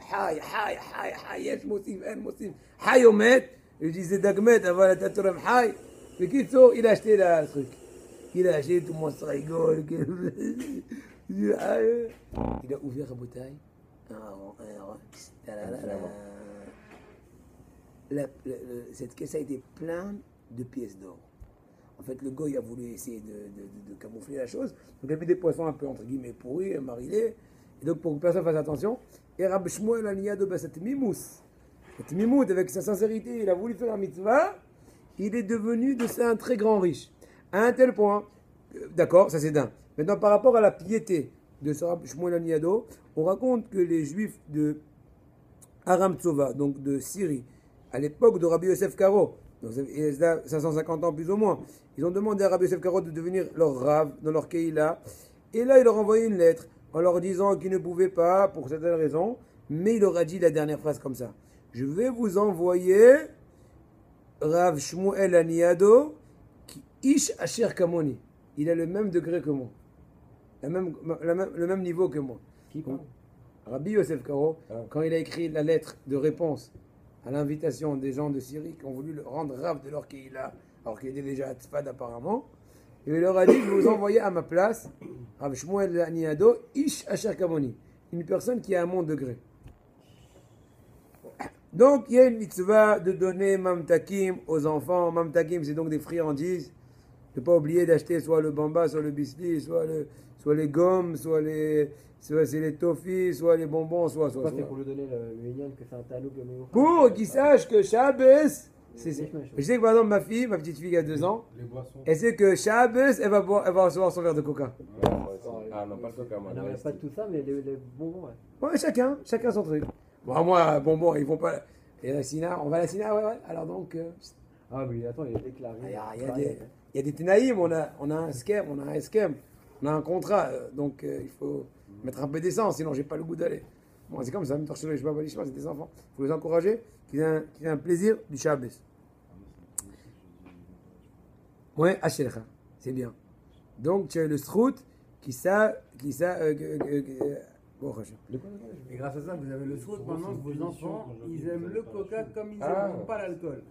yesh moussim, en moussim. Hay omet. Il dit, c'est dagmet, avant la taturem hay. Mais Kitso, il a acheté là, le truc. Il a acheté, tout le monde se rigole. Il a ouvert la bouteille. Cette caisse a été pleine de pièces d'or. En fait, le goy a voulu essayer de camoufler la chose. Donc, il a mis des poissons un peu, entre guillemets, pourris, marinés. Et donc, pour que personne fasse attention, et Rabbi Shmuel Aniyado, cette mimous, avec sa sincérité, il a voulu faire un mitzvah, il est devenu de ça un très grand riche. À un tel point, d'accord, ça c'est d'un. Maintenant, par rapport à la piété de ce Rabbi Shmuel Aniyado, on raconte que les juifs de Aram Tsova, donc de Syrie, à l'époque de Rabbi Yosef Karo, donc il y a 550 ans plus ou moins, ils ont demandé à Rabbi Yosef Karo de devenir leur Rav dans leur Keïla. Et là, il leur a envoyé une lettre en leur disant qu'ils ne pouvaient pas, pour certaines raisons, mais il leur a dit la dernière phrase comme ça. Je vais vous envoyer Rav Shmuel Aniyado, qui Ish Asher Kamoni. Il a le même degré que moi. Le même niveau que moi. Qui parle? Rabbi Yosef Karo, quand il a écrit la lettre de réponse à l'invitation des gens de Syrie qui ont voulu le rendre Rav de leur Keïla, alors qu'il était déjà à Tzfad apparemment, Et il leur a dit, je vais vous envoyer à ma place, Rav Shmuel Aniado, Ish Asher Kamoni, une personne qui a à mon degré. Donc, il y a une mitzvah de donner mamtakim aux enfants. Mamtakim, c'est donc des friandises. Ne pas oublier d'acheter soit le bamba, soit le biscuit, soit les gommes, soit c'est les toffees, soit les bonbons, soit. C'est pour lui donner le Inyan que c'est un tanouk de Méoucha. Pour qu'il sache que Shabbos, je sais que par exemple ma petite fille qui a 2 ans, Les boissons. elle sait que Shabbos, elle va recevoir son verre de coca. Ah non, pas le coca, moi. Non, mais pas de tout ça, mais les bonbons, ouais. Ouais, chacun son truc. Bon, moi, bonbons, ils vont pas. Et la Sina, on va à la Sina, ouais. Alors donc, Ah oui, attends, il est déclaré. il y a des Ténaïm, on a un schème, on a un contrat, donc il faut mettre un peu d'essence, sinon j'ai pas le goût d'aller. Bon, c'est comme ça, même torcher le Shabbat Balishma, c'est des enfants. Il faut les encourager, qu'ils aient un plaisir du Shabbos. Ouais, Ashelcha, c'est bien. Donc tu as le Strout qui bon, Et grâce à ça, vous avez le srout. Maintenant, vos enfants, ils aiment le coca comme ils n'aiment pas l'alcool.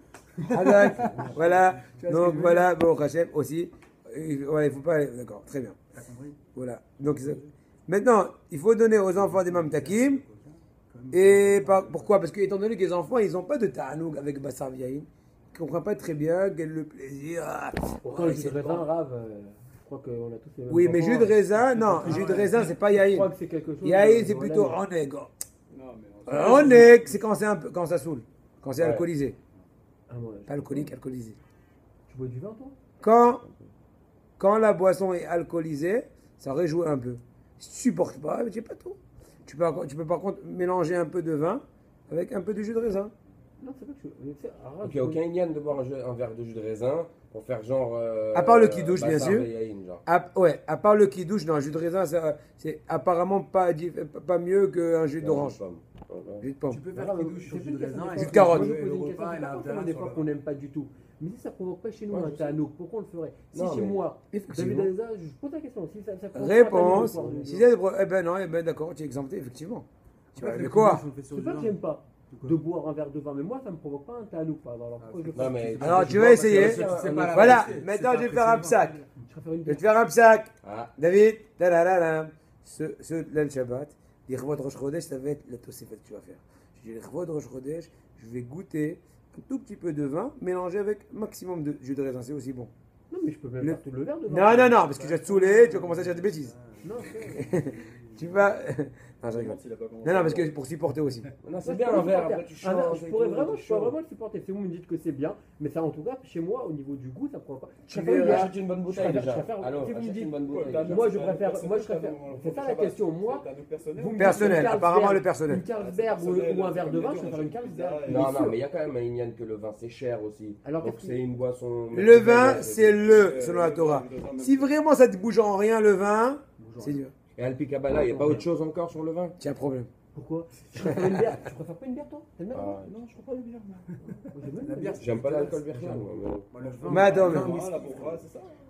voilà. Tu vois ce Donc que je veux voilà, bon, Hachem aussi. Voilà, il faut pas. D'accord, très bien. T'as compris? Voilà. Donc maintenant, il faut donner aux enfants des mamtakim. Et pourquoi? Parce que étant donné que les enfants, ils n'ont pas de ta'anoug avec Bassar Viaïn, ils ne comprennent pas très bien quel est le plaisir. Pourtant, le jus de raisin, Rav, je crois qu'on a tous les mêmes Oui, mais enfants, jus de raisin, non, jus de raisin, c'est pas Yaïn. Je crois que c'est quelque chose. Yaïn, c'est plutôt Oneg. Oneg, c'est quand ça saoule, quand c'est Ouais. alcoolisé. Ah, ouais. Pas alcoolique, alcoolisé. Tu bois du vin, toi? Quand la boisson est alcoolisée, ça réjoue un peu. Si tu supportes pas, tu n'as pas tout. Tu peux par contre mélanger un peu de vin avec un peu de jus de raisin. Non, c'est pas que je. Donc il n'y a aucun Inyan de boire un verre de jus de raisin pour faire genre. À part le kidouche, bien Bassar sûr. Beyaïn, genre. À part le kidouche, non, un jus de raisin, c'est apparemment pas mieux qu'un jus d'orange. Jus de pomme. Tu peux faire des douches sur du raisin. Jus de carotte. Moi, je pose une question. C'est pas forcément des fois qu'on n'aime pas du tout. Mais si ça provoque pas chez nous un tanouk, pourquoi on le ferait? Si Non, chez mais- moi, Effectivement. David Alza, je pose la question. Si ça provoque Réponse. pas un tanouk, Si c'est eh ben non, eh ben d'accord, tu es exempté, effectivement. Tu vas mais quoi? c'est pas que j'aime pas de boire un verre de vin, mais moi ça me provoque pas un tanouk. Alors pourquoi je le Non, fais? mais. Alors tu vas essayer. C'est pas la Voilà, vérité, maintenant c'est je vais pas faire un précisément. psac. Je préfère une Je vais bière. te faire un psac. Ah, David, ta-la-la-la. Ce Lel Shabbat, l'Irvot Rosh Chodesh, ça va être la Tosefet que tu vas faire. Je dis l'Irvot Rosh Chodesh, je vais goûter un tout petit peu de vin mélangé avec maximum de jus de raisin, c'est aussi bon. Non, mais je peux même Le- faire tout le verre de vin. Non, parce que tu vas te saouler, tu vas commencer à dire des bêtises. Non, c'est. Tu vas. Non, je rigole. Non, parce que pour supporter aussi. non, c'est bien un verre, après tu Ah non, changes. je et pourrais tout, vraiment, tu je pourrais changes. vraiment le supporter. Si vous me dites que c'est bien, mais ça en tout cas, chez moi, au niveau du goût, ça ne prend pas. Je Tu préfère une verras. bière. Achète une bonne Je bouteille préfère- déjà. je préfère- Alors, si vous me achète dites- une bonne bouteille. Moi, je préfère. C'est ça la question. Moi, vous me dites Personnel, une apparemment Carlsberg, le personnel. Une Carlsberg ou un verre de vin, je préfère une Carlsberg. Non, non, mais il y a quand même un Inyan que le vin c'est cher aussi. Alors, Donc qu'est-ce c'est une boisson. Le vin, c'est le, selon la Torah. Si vraiment ça te bouge en rien, le vin, c'est dur. Et Alpi Kabbalah, il n'y a pas autre chose encore sur le vin? Tu as un problème. Pourquoi? Je préfère une bière. Tu préfères pas une bière, toi? T'aimes bien? Ah. Non, je préfère une bière. moi. La bière, J'aime pas l'alcool virgin. Madame.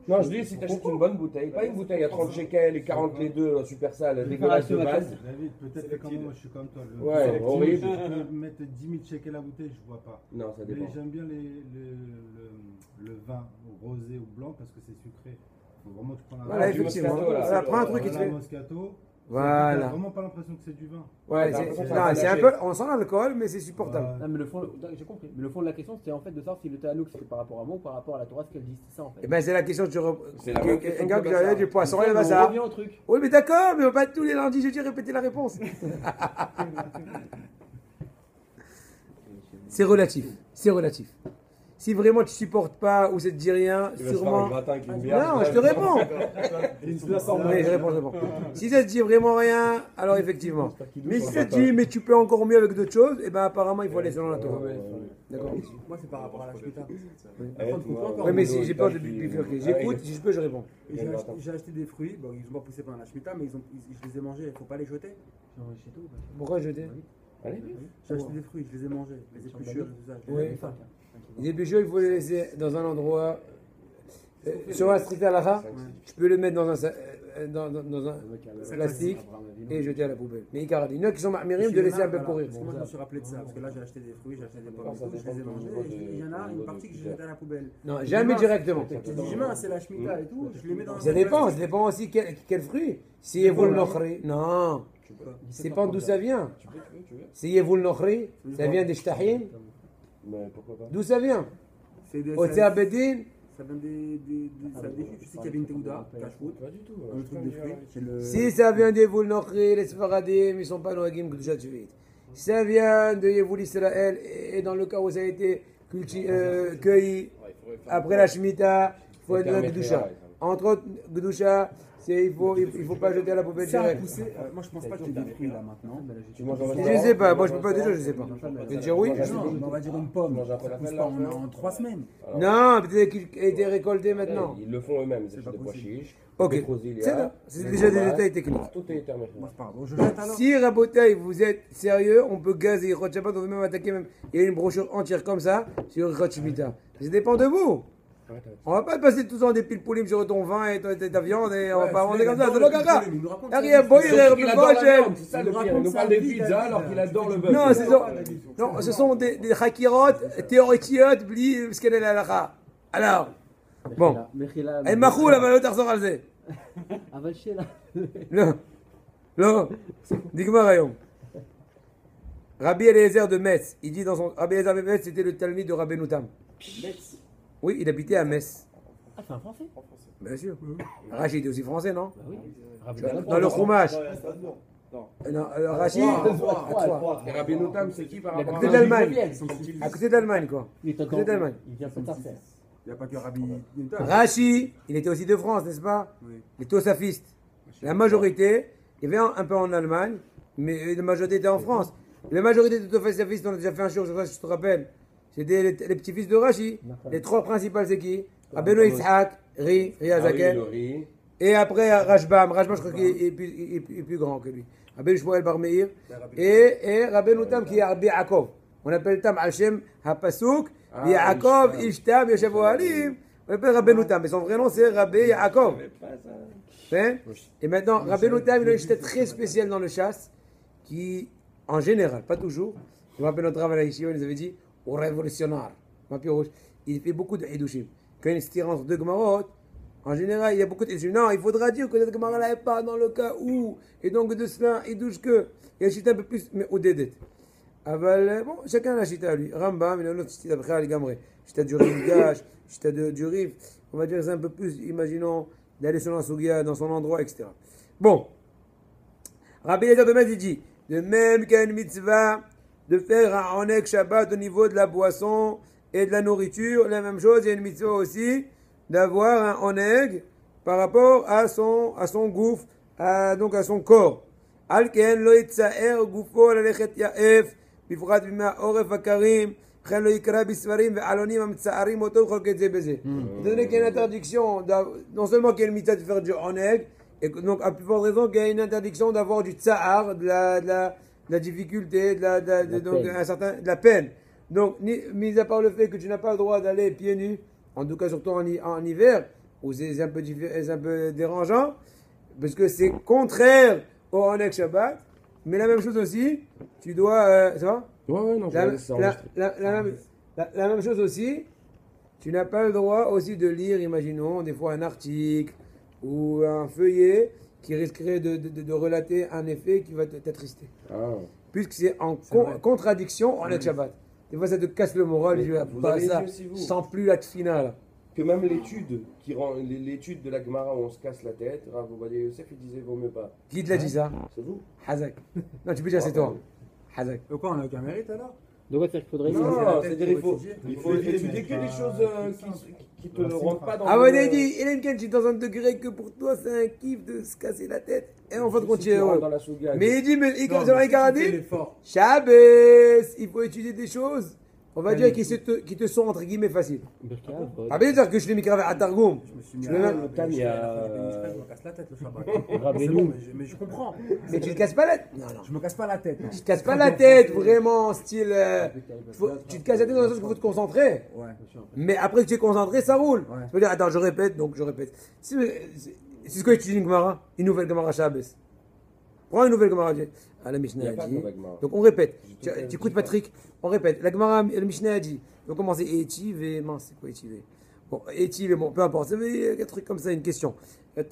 Non, je dis si t'achètes une bonne bouteille, pas une bouteille à 30 shekels et 40 les deux, super sale, dégueulasse de base. David, peut-être que comme moi je suis comme toi. Ouais, sélectif, horrible. Je peux mettre 10 000 shekels la bouteille, je vois pas. Non, ça Mais dépend. j'aime bien le vin rosé ou blanc parce que c'est sucré. Faut vraiment que tu prends la Voilà, du effectivement. Moscato, là. Voilà, prends un truc et tu Voilà, fais. Moscato. T'as Voilà. vraiment pas l'impression que c'est du vin. Ouais, T'as c'est l'impression que non, ça a c'est un lâché. peu. On sent l'alcool, mais c'est supportable. Ouais. Non, mais le fond, j'ai compris. Mais le fond de la question, c'était en fait de savoir si le Tanouk c'était par rapport à moi ou par rapport à la Torah, ce qu'elle dit. C'est ça en fait. Et ben c'est la question que tu C'est la même question un gars que qui Bassar. a du poisson et le On bazar. revient au truc. Oui, mais d'accord, mais on va pas tous les lundis jeudi répéter la réponse. C'est relatif. C'est relatif. Si vraiment tu supportes pas ou ça te dit rien, sûrement. Non, je te réponds. Oui, je réponds. Si ça te dit vraiment rien, alors effectivement. Mais si ça te dit, mais tu peux encore mieux avec d'autres choses, et ben apparemment il faut aller selon la Torah. D'accord. Moi, c'est par rapport à la Shemitah. Oui, mais si j'ai peur de bifurquer, j'écoute, si je peux, je réponds. Et j'ai acheté des fruits, bon, ils ont pas poussé pendant la Shemitah, mais je les ai mangés, il faut pas les jeter. Pourquoi jeter? J'ai acheté des fruits, je les ai mangés, les épluchures et tout ça. je les ai Oui. mis. Les épluchures, il faut les laisser dans un endroit. Sur un strict halakha, tu peux le mettre dans un sac. dans un plastique et jeter à la poubelle. Mais Icar a dit, il y en a qui sont ma'mirim de laisser un peu pourrir. Parce que moi je me suis rappelé de ça, parce que là j'ai acheté des fruits, j'ai acheté des pommes, et tout, je les ai mangés, et il y en a une partie que j'ai jetée à la poubelle. Non, jamais directement. J'ai dit humain, c'est la Shemitah et tout, je les mets dans Ça dépend aussi quel fruit. Si Yevul Nochri, non, c'est pas d'où ça vient. Si Yevul Nochri, ça vient des Shtahim. Mais pourquoi pas? D'où ça vient? C'est des. Au Théabedin. Ça vient des juifs. Je sais qu'il y avait une Teuda, Kashrut, Pas du tout. un truc de fruits. C'est le. Si ça vient de Yevul Nochri, les Sfaradim, ils sont pas Noagim Kedushat Shvit. Si ça vient de Yevul Israël, et dans le cas où ça a été cueilli après la Shemitah, il faut être dans la Kedusha. Entre autres, Kedusha, il faut pas jeter à la poubelle Ça a direct. poussé. Moi je pense pas qu'il y ait des fruits là maintenant. Tu manges en Je sais pas, moi je peux pas dire, je sais pas. Je vais dire oui. Non, on va dire une pomme. mange un Ça pousse falafel, pas là, en 3 semaines. Non, peut-être qu'il a été récolté maintenant. Ils le font eux-mêmes, ils C'est achètent pas des pois possible. chiches. Ok, des brosilia, c'est ça. C'est des déjà des tomates. détails techniques. Tout est terminé. Moi je parle. Je jette alors. Si Rabotaï, vous êtes sérieux, on peut gazer Chod Shabbat, on peut même attaquer même. Il y a une brochure entière comme ça sur Chod Shemitah. Ça dépend de vous. On va pas passer tout le temps des piles poulim sur ton vin et ta viande et on va pas manger comme ça. C'est le caca. Rien, boire, Il adore la viande, c'est ça le pire. Il nous parle des pizzas alors qu'il adore le bœuf. Non, ce sont des hakirot, théoretiot, bli, parce qu'elle est la halakha. Alors, bon. Elle m'a roulé, elle m'a l'autre על זה. אבל שאלה. Non, non, dis-moi Rayon. Rabbi Eliezer de Metz, il dit dans son. Rabbi Eliezer de Metz, c'était le Talmud de Rabbeinu Tam. Oui, il habitait à Metz. Ah, c'est un français? Bien sûr. Rachid était aussi français, non? Bah oui. Dans le Chumash. Non, Rachid. Et Rabbi Notam, c'est qui par À rapport côté à d'Allemagne. À côté d'Allemagne, quoi. Il est À côté d'Allemagne. Il vient de Sarcelles. Il n'y a pas que Rabbi Newton. Rachid, il était aussi de France, n'est-ce pas? Oui. Les Tosafistes. La majorité, il y avait un peu en Allemagne, mais la majorité était en France. La majorité des Tosafistes, on a déjà fait un show, je sais pas si tu te rappelles. C'était les petits-fils de Rachid. Les trois principaux, c'est qui? Rabbeinu Yitzhak, Ri Azaken. Et après Rashbam, je crois qu'il est plus grand que lui. Rabbeinu Shmuel Bar Meir. Et Rabbeinu Tam qui est Rabbi Yaakov. On appelle Tam Hashem HaPasuk. Yaakov, Ishtam, Yoshev Ohalim. On appelle Rabbeinu Tam. Mais son vrai nom c'est Rabbi Yaakov. Et maintenant, Rabbeinu Tam, il a une chita très spéciale dans le chasse qui, en général, pas toujours, je me rappelle notre travail à Yeshiva, il nous avait dit, au révolutionnaire, il fait beaucoup de Hidushim. Quand il se tire entre deux Gemarot, en général, il y a beaucoup de Hidushim. Non, il faudra dire que cette Gemara n'est pas dans le cas où, et donc de cela, il douche que. Il y a une chita un peu plus, mais au dédet. Bon, chacun a la chita à lui. Rambam, il a une autre chita après les Gamre. Chita du Rivgash, chita du Riv. On va dire que c'est un peu plus, imaginons, d'aller sur la Sougia, dans son endroit, etc. Bon. Rabbi Eliezer de Metz, il dit, de même qu'il y a une mitzvah de faire un onek Shabbat au niveau de la boisson et de la nourriture, la même chose, il y a une mitzvah aussi d'avoir un onek par rapport à son gouffre, donc à son corps. Alken lo yitza'er gufo lalechet ya'ef, bifrat bima oref akarim, chen lo yikra bisvarim ve'alonim amtsa'arim oto chol ketze beze. Donné qu'il y a une interdiction, non seulement qu'il y a une mitzvah de faire du onek, et donc à plus forte raison qu'il y a une interdiction d'avoir du tsa'ar, de la difficulté, donc de la peine. Donc, mis à part le fait que tu n'as pas le droit d'aller pieds nus, en tout cas surtout en hiver, où c'est un peu dérangeant, parce que c'est contraire au Onek Shabbat, mais la même chose aussi, tu dois... ça va? Ouais, non, la même chose aussi, tu n'as pas le droit aussi de lire, imaginons, des fois un article ou un feuillet qui risquerait de relater un effet qui va t'attrister. Puisque c'est en contradiction en Shabbat. Des fois, ça te casse le moral, je vais pas ça, sans plus la tfina là. Que même l'étude de la Gemara où on se casse la tête, Rav Ovadia Yosef, il disait vaut mieux pas. Qui te l'a dit ça? C'est vous? Hazak. Non, tu peux dire c'est toi. Hazak. Quoi, on n'a aucun mérite alors? De quoi faire qu'il faudrait Non, c'est-à-dire il faut étudier que les choses qui te rendent pas dans Ah ouais, il dit, Hélène Ken, tu es dans un degré que pour toi c'est un kiff de se casser la tête. Et on va te continuer. Mais il dit, mais il a dit, Shabbos, il faut étudier des choses. On va dire qui te sont entre guillemets faciles. Ah bien dire que je l'ai mis grave à Targum. Je me suis mis à me casse la tête le Shabbat. Mais je comprends. Mais tu te casses pas la tête. Non. Je me casse pas la tête. Tu te casses pas la tête vraiment style. Tu te casses la tête dans le sens qu'il faut te concentrer. Ouais. Mais après que tu es concentré, ça roule. Ouais. Tu peux dire attends je répète donc je répète. C'est ce que étudie une Gemara, une nouvelle Gemara Shabbos. Prends une nouvelle Gemara. Ah, la Il n'y Mishnah a a pas de dit. nouvelle Gemara. Donc on répète. J'ai tout fait, Tu écoutes Patrick, on répète. La Gemara, la Mishnah a dit. Donc on commence étivé. Mince, c'est quoi étivé? Bon, étivé, bon, peu importe. Ça veut dire un truc comme ça, une question. Donc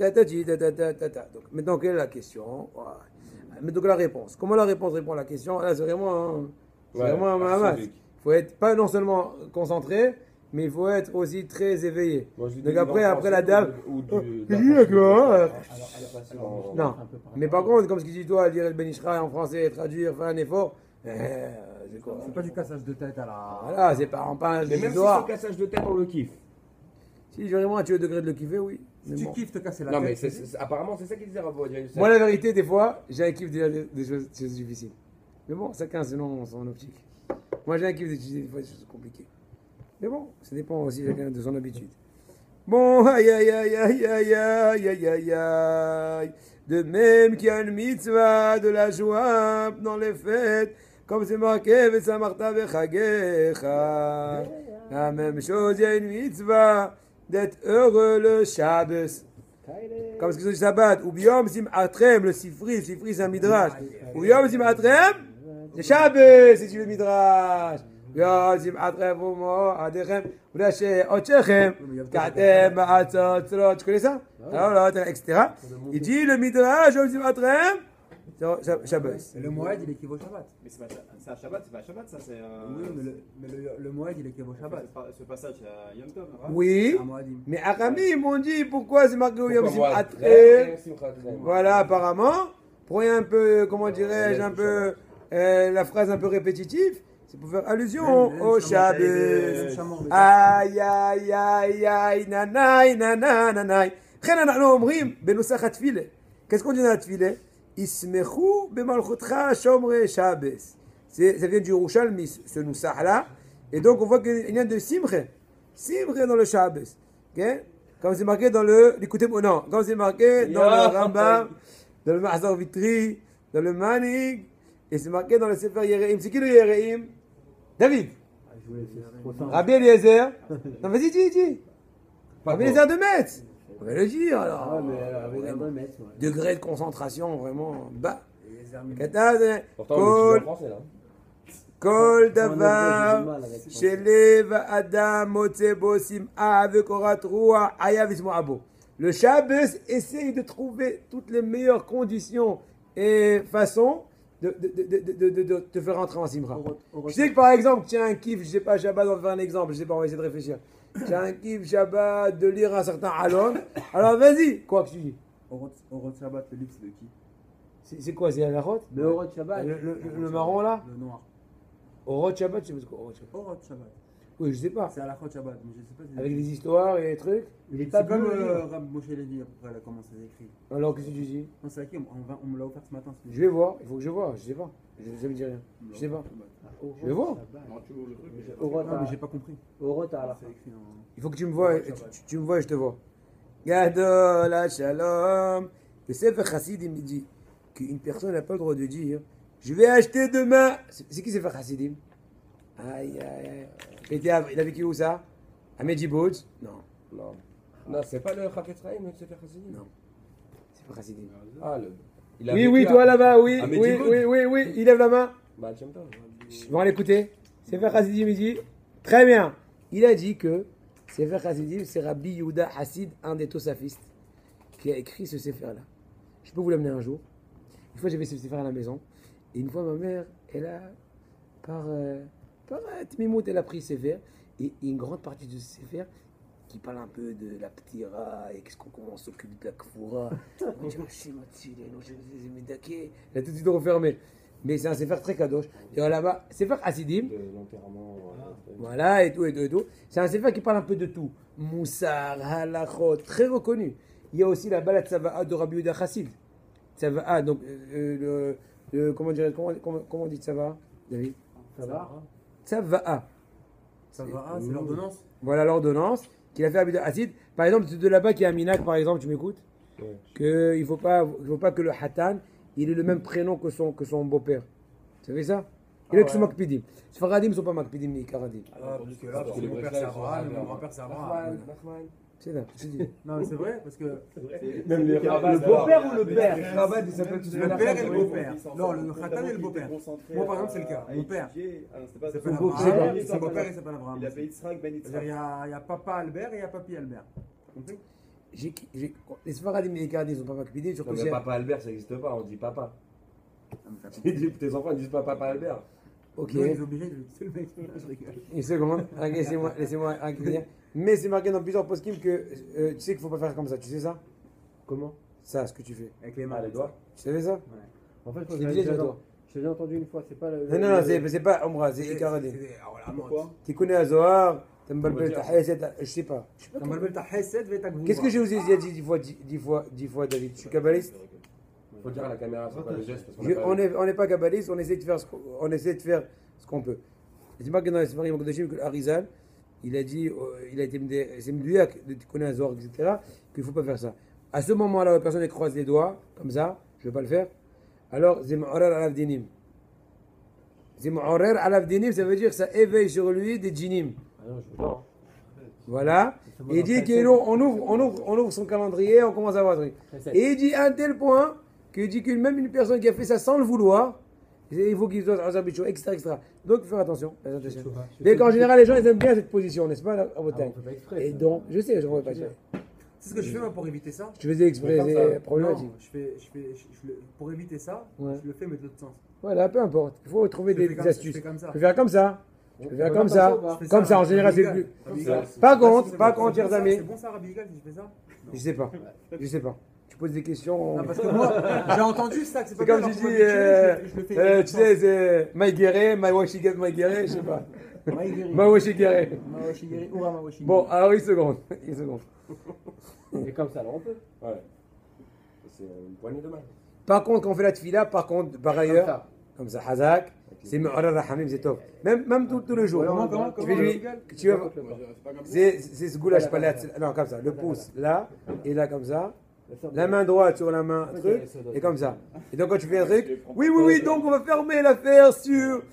maintenant, quelle est la question? Voilà. Mais donc la réponse. Comment la réponse répond à la question? Là, c'est vraiment un mahamat. Il faut être pas non seulement concentré, mais il faut être aussi très éveillé. Donc après la dame. Non, mais par contre, comme ce qu'il dit toi, lire le Ben Ishra en français, traduire, faire un effort. C'est pas du cassage de tête à la. Voilà, c'est pas en pince Mais même si c'est d'histoire. un cassage de tête, on le kiffe. Si vraiment tu as le degré de le kiffer, oui. Si Mais tu bon. kiffes te casser la Non, tête. mais apparemment, c'est ça qu'il disait Ravo. Moi, la vérité, des fois, j'ai un kiff des choses difficiles. Mais bon, chacun selon son optique. Moi, j'ai un kiff d'étudier des fois des choses compliquées. Mais bon, ça dépend aussi chacun de son habitude. Bon, aïe aïe aïe aïe aïe aïe aïe aïe aïe. De même qu'il y a une mitzvah de la joie dans les fêtes, comme c'est marqué, Vesamarta vechagecha. La même chose, il y a une mitzvah d'être heureux le Shabbos. Comme ce que c'est le Shabbat. Ou Biom Simchatrem, le Sifri c'est un midrash. Ou Biom Simchatrem, le Shabbos, c'est le midrash. Biom Simchatrem, Omo, Adechem, Oulaché, Otchechem, Katem, Ma'atzot, tu connais ça? Alors là, etc. Il dit le midrash, Biom Simchatrem, Shabbos. Et le Moed, il équivaut au Shabbat. Mais c'est un Shabbat, c'est pas un Shabbat, ça c'est un. Oui, mais le Moed, il équivaut au Shabbat. Ce passage à Yom Tov. Oui, Un Moedim. mais Arami, ils m'ont dit pourquoi c'est marqué Biom Simchatrem. Simchatrem. Voilà, apparemment, pour un peu, comment dirais-je, un peu, la phrase un peu répétitive, c'est pour faire allusion Même au Shammor Shabbos. Shabbos. Aïe, aïe, aïe, aïe, nanai, nanai, nanai. Qu'est-ce qu'on dit dans la tefileh? Ismechu b'malchutcha shomre Shabbos. Ça vient du Yerushalmi, ce nusach là. Et donc on voit qu'il y a de simche. Simche dans le Shabbos. Okay? Comme c'est marqué dans le. Écoutez, non, comme c'est marqué dans le Rambam, dans le Mahzor Vitri, dans le Manig, et c'est marqué dans le Sefer Yereim. C'est qui le Yereim? David. Rabbi Eliezer. Non, vas-y, dis. Rabbi Eliezer de Metz. On va le dire alors. Degré de concentration vraiment bas. Katad, Pourtant, on Kol, est en français là. Kol Davar, Shelev Adam, Motze Bosim, Avekorat Rua, Ayav Ismoabo. Le Shabbos essaye de trouver toutes les meilleures conditions et façons de te faire rentrer en Simra. Je sais que par exemple, tu as un kiff, je sais pas, Shabbat, on va faire un exemple, je sais pas, on va essayer de réfléchir. Tu as un kiff Shabbat de lire un certain Alon, alors vas-y, quoi que tu dis. Orot Shabbat, le livre, c'est de qui? C'est quoi, c'est la rote? Le Horot Shabbat. Le marron là? Le noir. Au Shabbat, je sais pas ce que Orot Shabbat. Orot Shabbat. Oui, je sais pas. C'est à la Chot Shabbat, mais je sais pas si. Avec les histoires et les trucs. Il est C'est pas comme bleu. Rab Moshe Levi, à peu près, là, comment ça s'écrit. Alors, qu'est-ce que tu dis? Non, c'est à qui on me l'a offert ce matin. Je vais voir, il faut que je vois, je sais pas. Ça me dit rien. Je sais pas. Je vais voir. Non, tu ouvres le truc. Horot Non, mais j'ai pas compris. à la fin. C'est écrit dans. Il faut que tu me vois, tu me vois et je te vois. Gadol Shalom. Le Sefer Chassidim il dit qu'une personne n'a pas le droit de dire je vais acheter demain. C'est qui Sefer Chassidim? Aïe, aïe, aïe. Il a vécu où ça? À Medjibouj? Non. Non, c'est pas le Chafetz Chaim, le Sefer Chassidim. Non. Sefer Chassidim. Ah, il a Oui, vécu oui, à- toi là-bas, oui, à oui, Medjibouj. oui. Il lève la main. Bah, tu aimes pas. Ils vont l'écouter. Sefer Chassidim, il dit très bien. Il a dit que Sefer Chassidim, c'est Rabbi Yehuda Hassid, un des Tosafistes, qui a écrit ce Sefer-là. Je peux vous l'amener un jour. Une fois, j'avais ce Sefer à la maison. Et une fois, ma mère, elle a, par Tmimout, elle a pris ce Sefer. Et une grande partie de ce Sefer qui parle un peu de la ptira et qu'est-ce qu'on s'occupe de la kfoura. On dit, elle a tout de suite refermé. Mais c'est un Sefer très kadosh. Et là-bas, Sefer Hasidim, De l'enterrement. voilà, et tout. C'est un Sefer qui parle un peu de tout. Moussar, halachot, très reconnu. Il y a aussi la Balat Tzava'a de Rabbi Yehuda Chassid. Tzava'a, donc, comment on dit Tzava'a, David? Tzava'a. Ça va, c'est l'ordonnance. Voilà l'ordonnance qu'il a fait à Rabbi Yehuda Chassid. Par exemple, c'est de là-bas qu'il y a un minak, par exemple, tu m'écoutes? Ouais. Qu'il ne faut pas que le Hatan, il ait le même prénom que son beau-père. Vous savez ça? Il est que son Makpidim. Les Faradim ne sont pas Makpidim ni Karadim. Ah, parce que là, Parce que les mon père Brésiliens, c'est ils sont Abraham, arabes. mon grand-père c'est Abraham. Nachman. C'est là, je te dis. Non, mais c'est vrai, parce que Même les Le beau-père ou le père? Les cravates, ils s'appellent tous le père et le beau-père. Non, le khatan et le beau-père. Moi, par exemple, c'est le cas. Mon père, il s'appelle beau- Abraham. Son beau-père, il s'appelle Abraham. Il appelle Yitzhak Ben C'est-à-dire, Yitzhak. il y a papa Albert et il y a papy Albert. Compris? Les Sfaradim et les Kardim sont pas makpidim, Non, surtout mais si. papa Albert, ça n'existe pas, on dit papa. Tes enfants, ils disent pas papa Albert. Ok. Nous, ils sont obligés de c'est le mec. Je rigole. Une seconde, laissez-moi dire. Mais c'est marqué dans plusieurs post que tu sais qu'il faut pas faire comme ça. Tu sais ça? Comment? Ça, ce que tu fais. Avec les mains. Ah, les doigts. Tu savais ça? En fait, Je l'ai dit, toi. j'ai déjà entendu une fois, c'est pas le. Non, c'est pas Omra, c'est Ikaradin. Pourquoi? Tu connais Azohar, tu me balbel ta haïset, je sais pas. T'as mal ta haïset, va ta Qu'est-ce que j'ai osé dire 10 fois, David? Je suis kabbaliste. Faut dire à la caméra, c'est pas le geste. Parce qu'on On n'est pas kabbaliste, on essaie de faire ce qu'on peut. C'est marqué dans les Sfarim Kodesh que Arizal, il a dit, il a été c'est Mdouyak, tu connais Azohar, etc., qu'il ne faut pas faire ça. À ce moment-là, la personne elle croise les doigts, comme ça, je ne vais pas le faire. Alors, c'est Mu'arar al-Avdinim. C'est Mu'arar al-Avdinim, ça veut dire que ça éveille sur lui des djinim. Ah non, je veux pas. Voilà. Et il dit qu'on ouvre son calendrier, on commence à voir un truc. Et il dit à un tel point qu'il dit que même une personne qui a fait ça sans le vouloir, il faut qu'il soit Azabichou, etc., etc. Donc, il faut faire attention. Dès qu'en général, les gens ils aiment bien cette position, n'est-ce pas, à Bretagne. Et donc, je sais, je ne pas dire. C'est ce que je fais moi pour éviter ça. Je faisais exprès, c'est problématique. Non, pour éviter ça, Ouais. je le fais mais de l'autre sens. Voilà, peu importe. Il faut trouver Je fais des comme- astuces. je fais comme ça. Je peux faire comme ça. Je peux faire comme ça. Je fais Comme ça, en général, c'est Rabbi plus. Yigal. Par contre, C'est chers bon ça, amis, C'est bon ça, Rabbi Yigal, si je fais ça? je sais pas. Je sais pas. Tu poses des questions. Non, parce que moi, j'ai entendu ça, que c'est C'est pas comme bien, si alors tu pour dis, m'habituer, je le fais de l'autre tu sens. sais, c'est Maïguéré, Maïwashiget Maïguéré, je sais pas. Maïguéri. Maïwashigéré. Mawashigeri, Oura Mawashigeri. Bon, alors une seconde. Une seconde. Et comme ça, alors on peut. Ouais. C'est une poignée de main. Par contre, quand on fait la tefila, par contre, par ailleurs, comme ça, Hazak, c'est Mu'arar Rahamim, c'est top. Même tous les jours. Comment Tu fais lui, tu vas- c'est ce goulash palat. Non, comme ça. Le pouce là, et là, comme ça. La main droite sur la main, truc, et comme ça. Et donc, quand tu fais un truc, oui, donc on va fermer l'affaire sur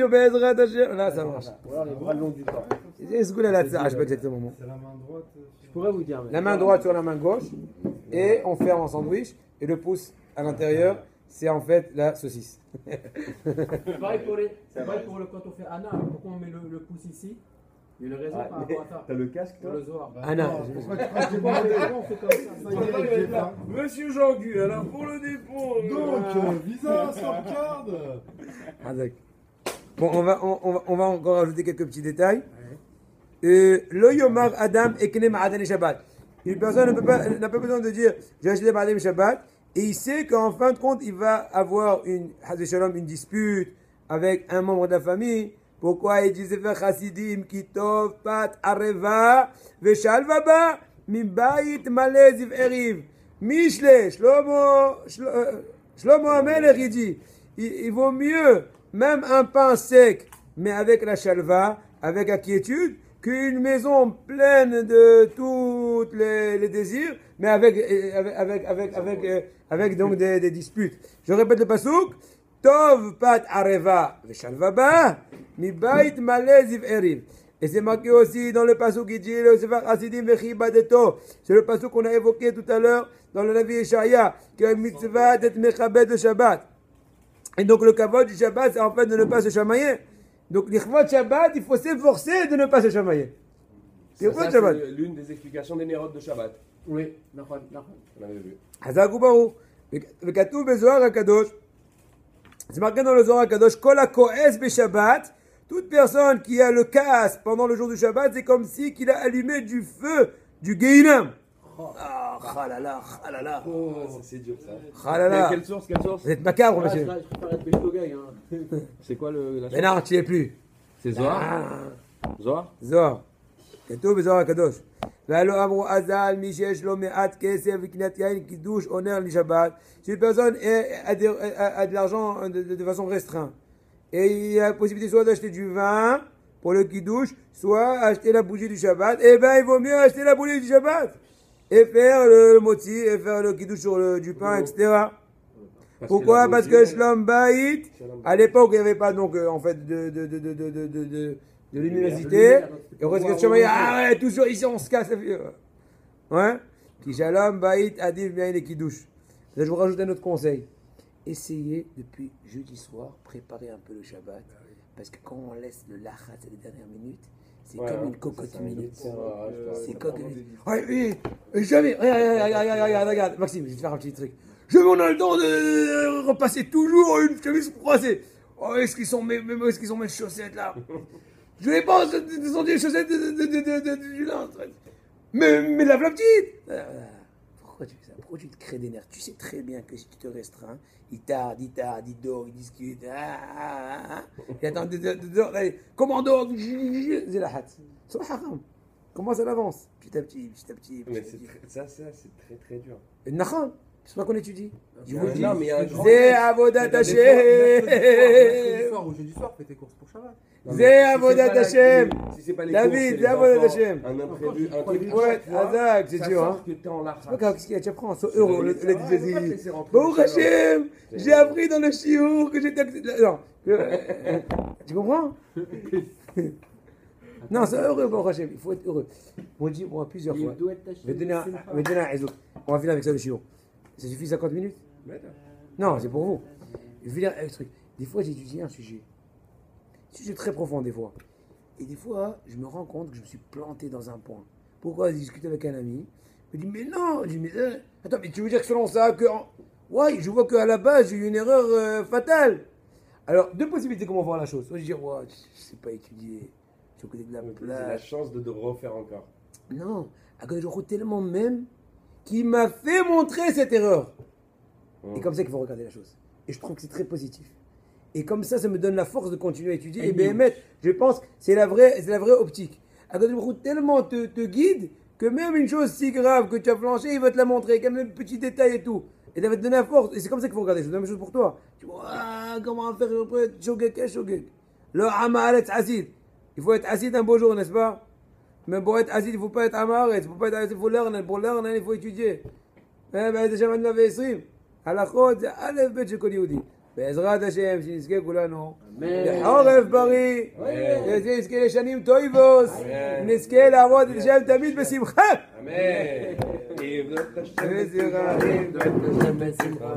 Bezrat Hashem. Là, ça marche. Ou alors les bras le long du corps. C'est ce goulash là, je sais pas exactement. C'est la main droite. Je pourrais vous dire. Mais... La main droite sur la main gauche, et on ferme en sandwich, et le pouce à l'intérieur, c'est en fait la saucisse. C'est pareil pour quand on fait Anna, pourquoi on met le pouce ici? Il y a une raison par rapport à ça. T'as le casque, Pour toi? le Zohar. Anna. Pourquoi on fait comme ça? Monsieur Jean-Gu, alors pour le dépôt. Donc, visa, sauvegarde. Hazak. Bon, on va encore ajouter quelques petits détails. Lo yomar Adam ekne ma'adani Shabbat. Une personne n'a pas besoin de dire j'ai acheté ma'adani Shabbat et il sait qu'en fin de compte il va avoir une dispute avec un membre de la famille. Pourquoi il dit Sefer Chassidim Kitov Pat Areva Veshalva Ba Mibait Maleziv Eriv Mishle Shlomo Amelech il dit il vaut mieux même un pain sec mais avec la shalva, avec la quiétude, qu'une maison pleine de tous les désirs, mais avec donc des disputes. Je répète le pasouk. Tov pat areva veshalva ba mi bait maleziv eriv. Et c'est marqué aussi dans le pasouk qui dit le Sefer Hasidim vechibadeto. C'est le pasouk qu'on a évoqué tout à l'heure dans le Navi Yeshaya, qui a une mitzvah d'être mechabed de Shabbat. Et donc le kavod du Shabbat, c'est en fait de ne pas se chamailler. Donc l'ikhvot Shabbat, il faut s'efforcer de ne pas se chamailler. Ça, c'est l'une des explications des nérodes de Shabbat. Oui, On avait vu. Hazak ubaru. Vekatuv bezohar hakadosh. C'est marqué dans le Zohar hakadosh. Kol hakoes beShabbat. Toute personne qui a le casse pendant le jour du Shabbat, c'est comme si qu'il a allumé du feu du Gehinam. Ah, khalala. Oh, c'est dur ça. Khalala. Quelle source? Vous êtes macabre, Ah, monsieur. je préfère être Beto Gay. Hein. C'est quoi la Mais non, tu n'y es plus. C'est Zohar? Ah. Zohar? כתוב בזוהר הקדוש. והלא אמרו אזל מי שיש לו מעט כסף וקניית יין קידוש או נר לשבת. Si une personne a de l'argent de façon restreinte et il a la possibilité soit d'acheter du vin pour le kidouche, soit acheter la bougie du Shabbat, eh bien il vaut mieux acheter la bougie du Shabbat et faire le moti et faire le kidouche sur du pain, etc. Pourquoi? Parce que Shlom Bayit, à l'époque il n'y avait pas donc en fait de luminosité. Et on risque de se chamailler, ah ouais, toujours ici on se casse. Ouais. Ki shalom ba'it adif bien les kidouche. Là, je vous rajoute un autre conseil. Essayez depuis jeudi soir, préparer un peu le Shabbat. Parce que quand on laisse le lachat les dernières minutes, c'est comme une cocotte minute. C'est comme jamais. Regarde, Maxime, je vais te faire un petit truc. Jamais on a le temps de repasser toujours une chemise froissée. Oh, est-ce qu'ils sont mes chaussettes là? Je vais pas descendre les chaussettes du lin. Mais lave la petite. Pourquoi tu fais ça? Pourquoi tu te crées des nerfs? Tu sais très bien que si tu te restreins, il tarde, il dort, il discute. Il attend, allez, commando, c'est la hâte. C'est le haram. Comment ça avance? Petit à petit. Mais ça, c'est très très dur. Nachan, c'est pas qu'on étudie. Je vous le dis. Non, mais il y a un grand. C'est Avodat Hashem. Jeudi soir, fais tes courses pour Shabbat. C'est Avodat Hashem. Si c'est pas les David, courses, c'est Avodat les enfants, Hashem. un imprévu, un truc. Ouais, Azak, c'est dur. Hein. Que t'es en large. C'est pas grave, qu'est-ce qu'il y a? Tu apprends, sois heureux, le laisser rentrer Bon le Hashem, j'ai appris dans le chiour que j'étais. Non, tu comprends? Non, c'est heureux, bon Hashem, il faut être heureux. On dit, moi, plusieurs fois. Je vais te donner un réseau. On va finir avec ça, le chiour. Ça suffit 50 minutes? Non, c'est pour vous. Je vais dire un truc. Des fois, j'étudie un sujet très profond, des fois. Et des fois, je me rends compte que je me suis planté dans un point. Pourquoi? J'ai discuté avec un ami. Il me dit, mais non. Je dis, mais attends, mais tu veux dire que selon ça, ouais, je vois qu'à la base, j'ai eu une erreur fatale. Alors, deux possibilités comment voir la chose. Soit je dis, ouais, je sais pas étudier. Je connais de la C'est la place. chance de refaire encore. Non, je crois tellement même qui m'a fait montrer cette erreur. Et comme ça qu'il faut regarder la chose. Et je trouve que c'est très positif. Et comme ça me donne la force de continuer à étudier. Et Béhémet, je pense que c'est la vraie optique. Akadosh Baruch Hu tellement te guide que même une chose si grave que tu as flanché, il va te la montrer, comme un petit détail et tout. Et il va te donner la force. Et c'est comme ça qu'il faut regarder. C'est la même chose pour toi. Tu vois, comment faire shogek. Le amaret acide. Il faut être acide un beau jour, n'est-ce pas? Mais pour être acide, il ne faut pas être amaret. Il faut pas être acide, il faut learn. Pour learn, il faut étudier. déjà maintenant, הלכות זה א' ב' של כל יהודי. בעזרת השם, שנזכה כולנו לחורף בריא, שנזכה לשנים טויבוס, נזכה לעבוד את השם תמיד בשמחה. אמן. בשמחה.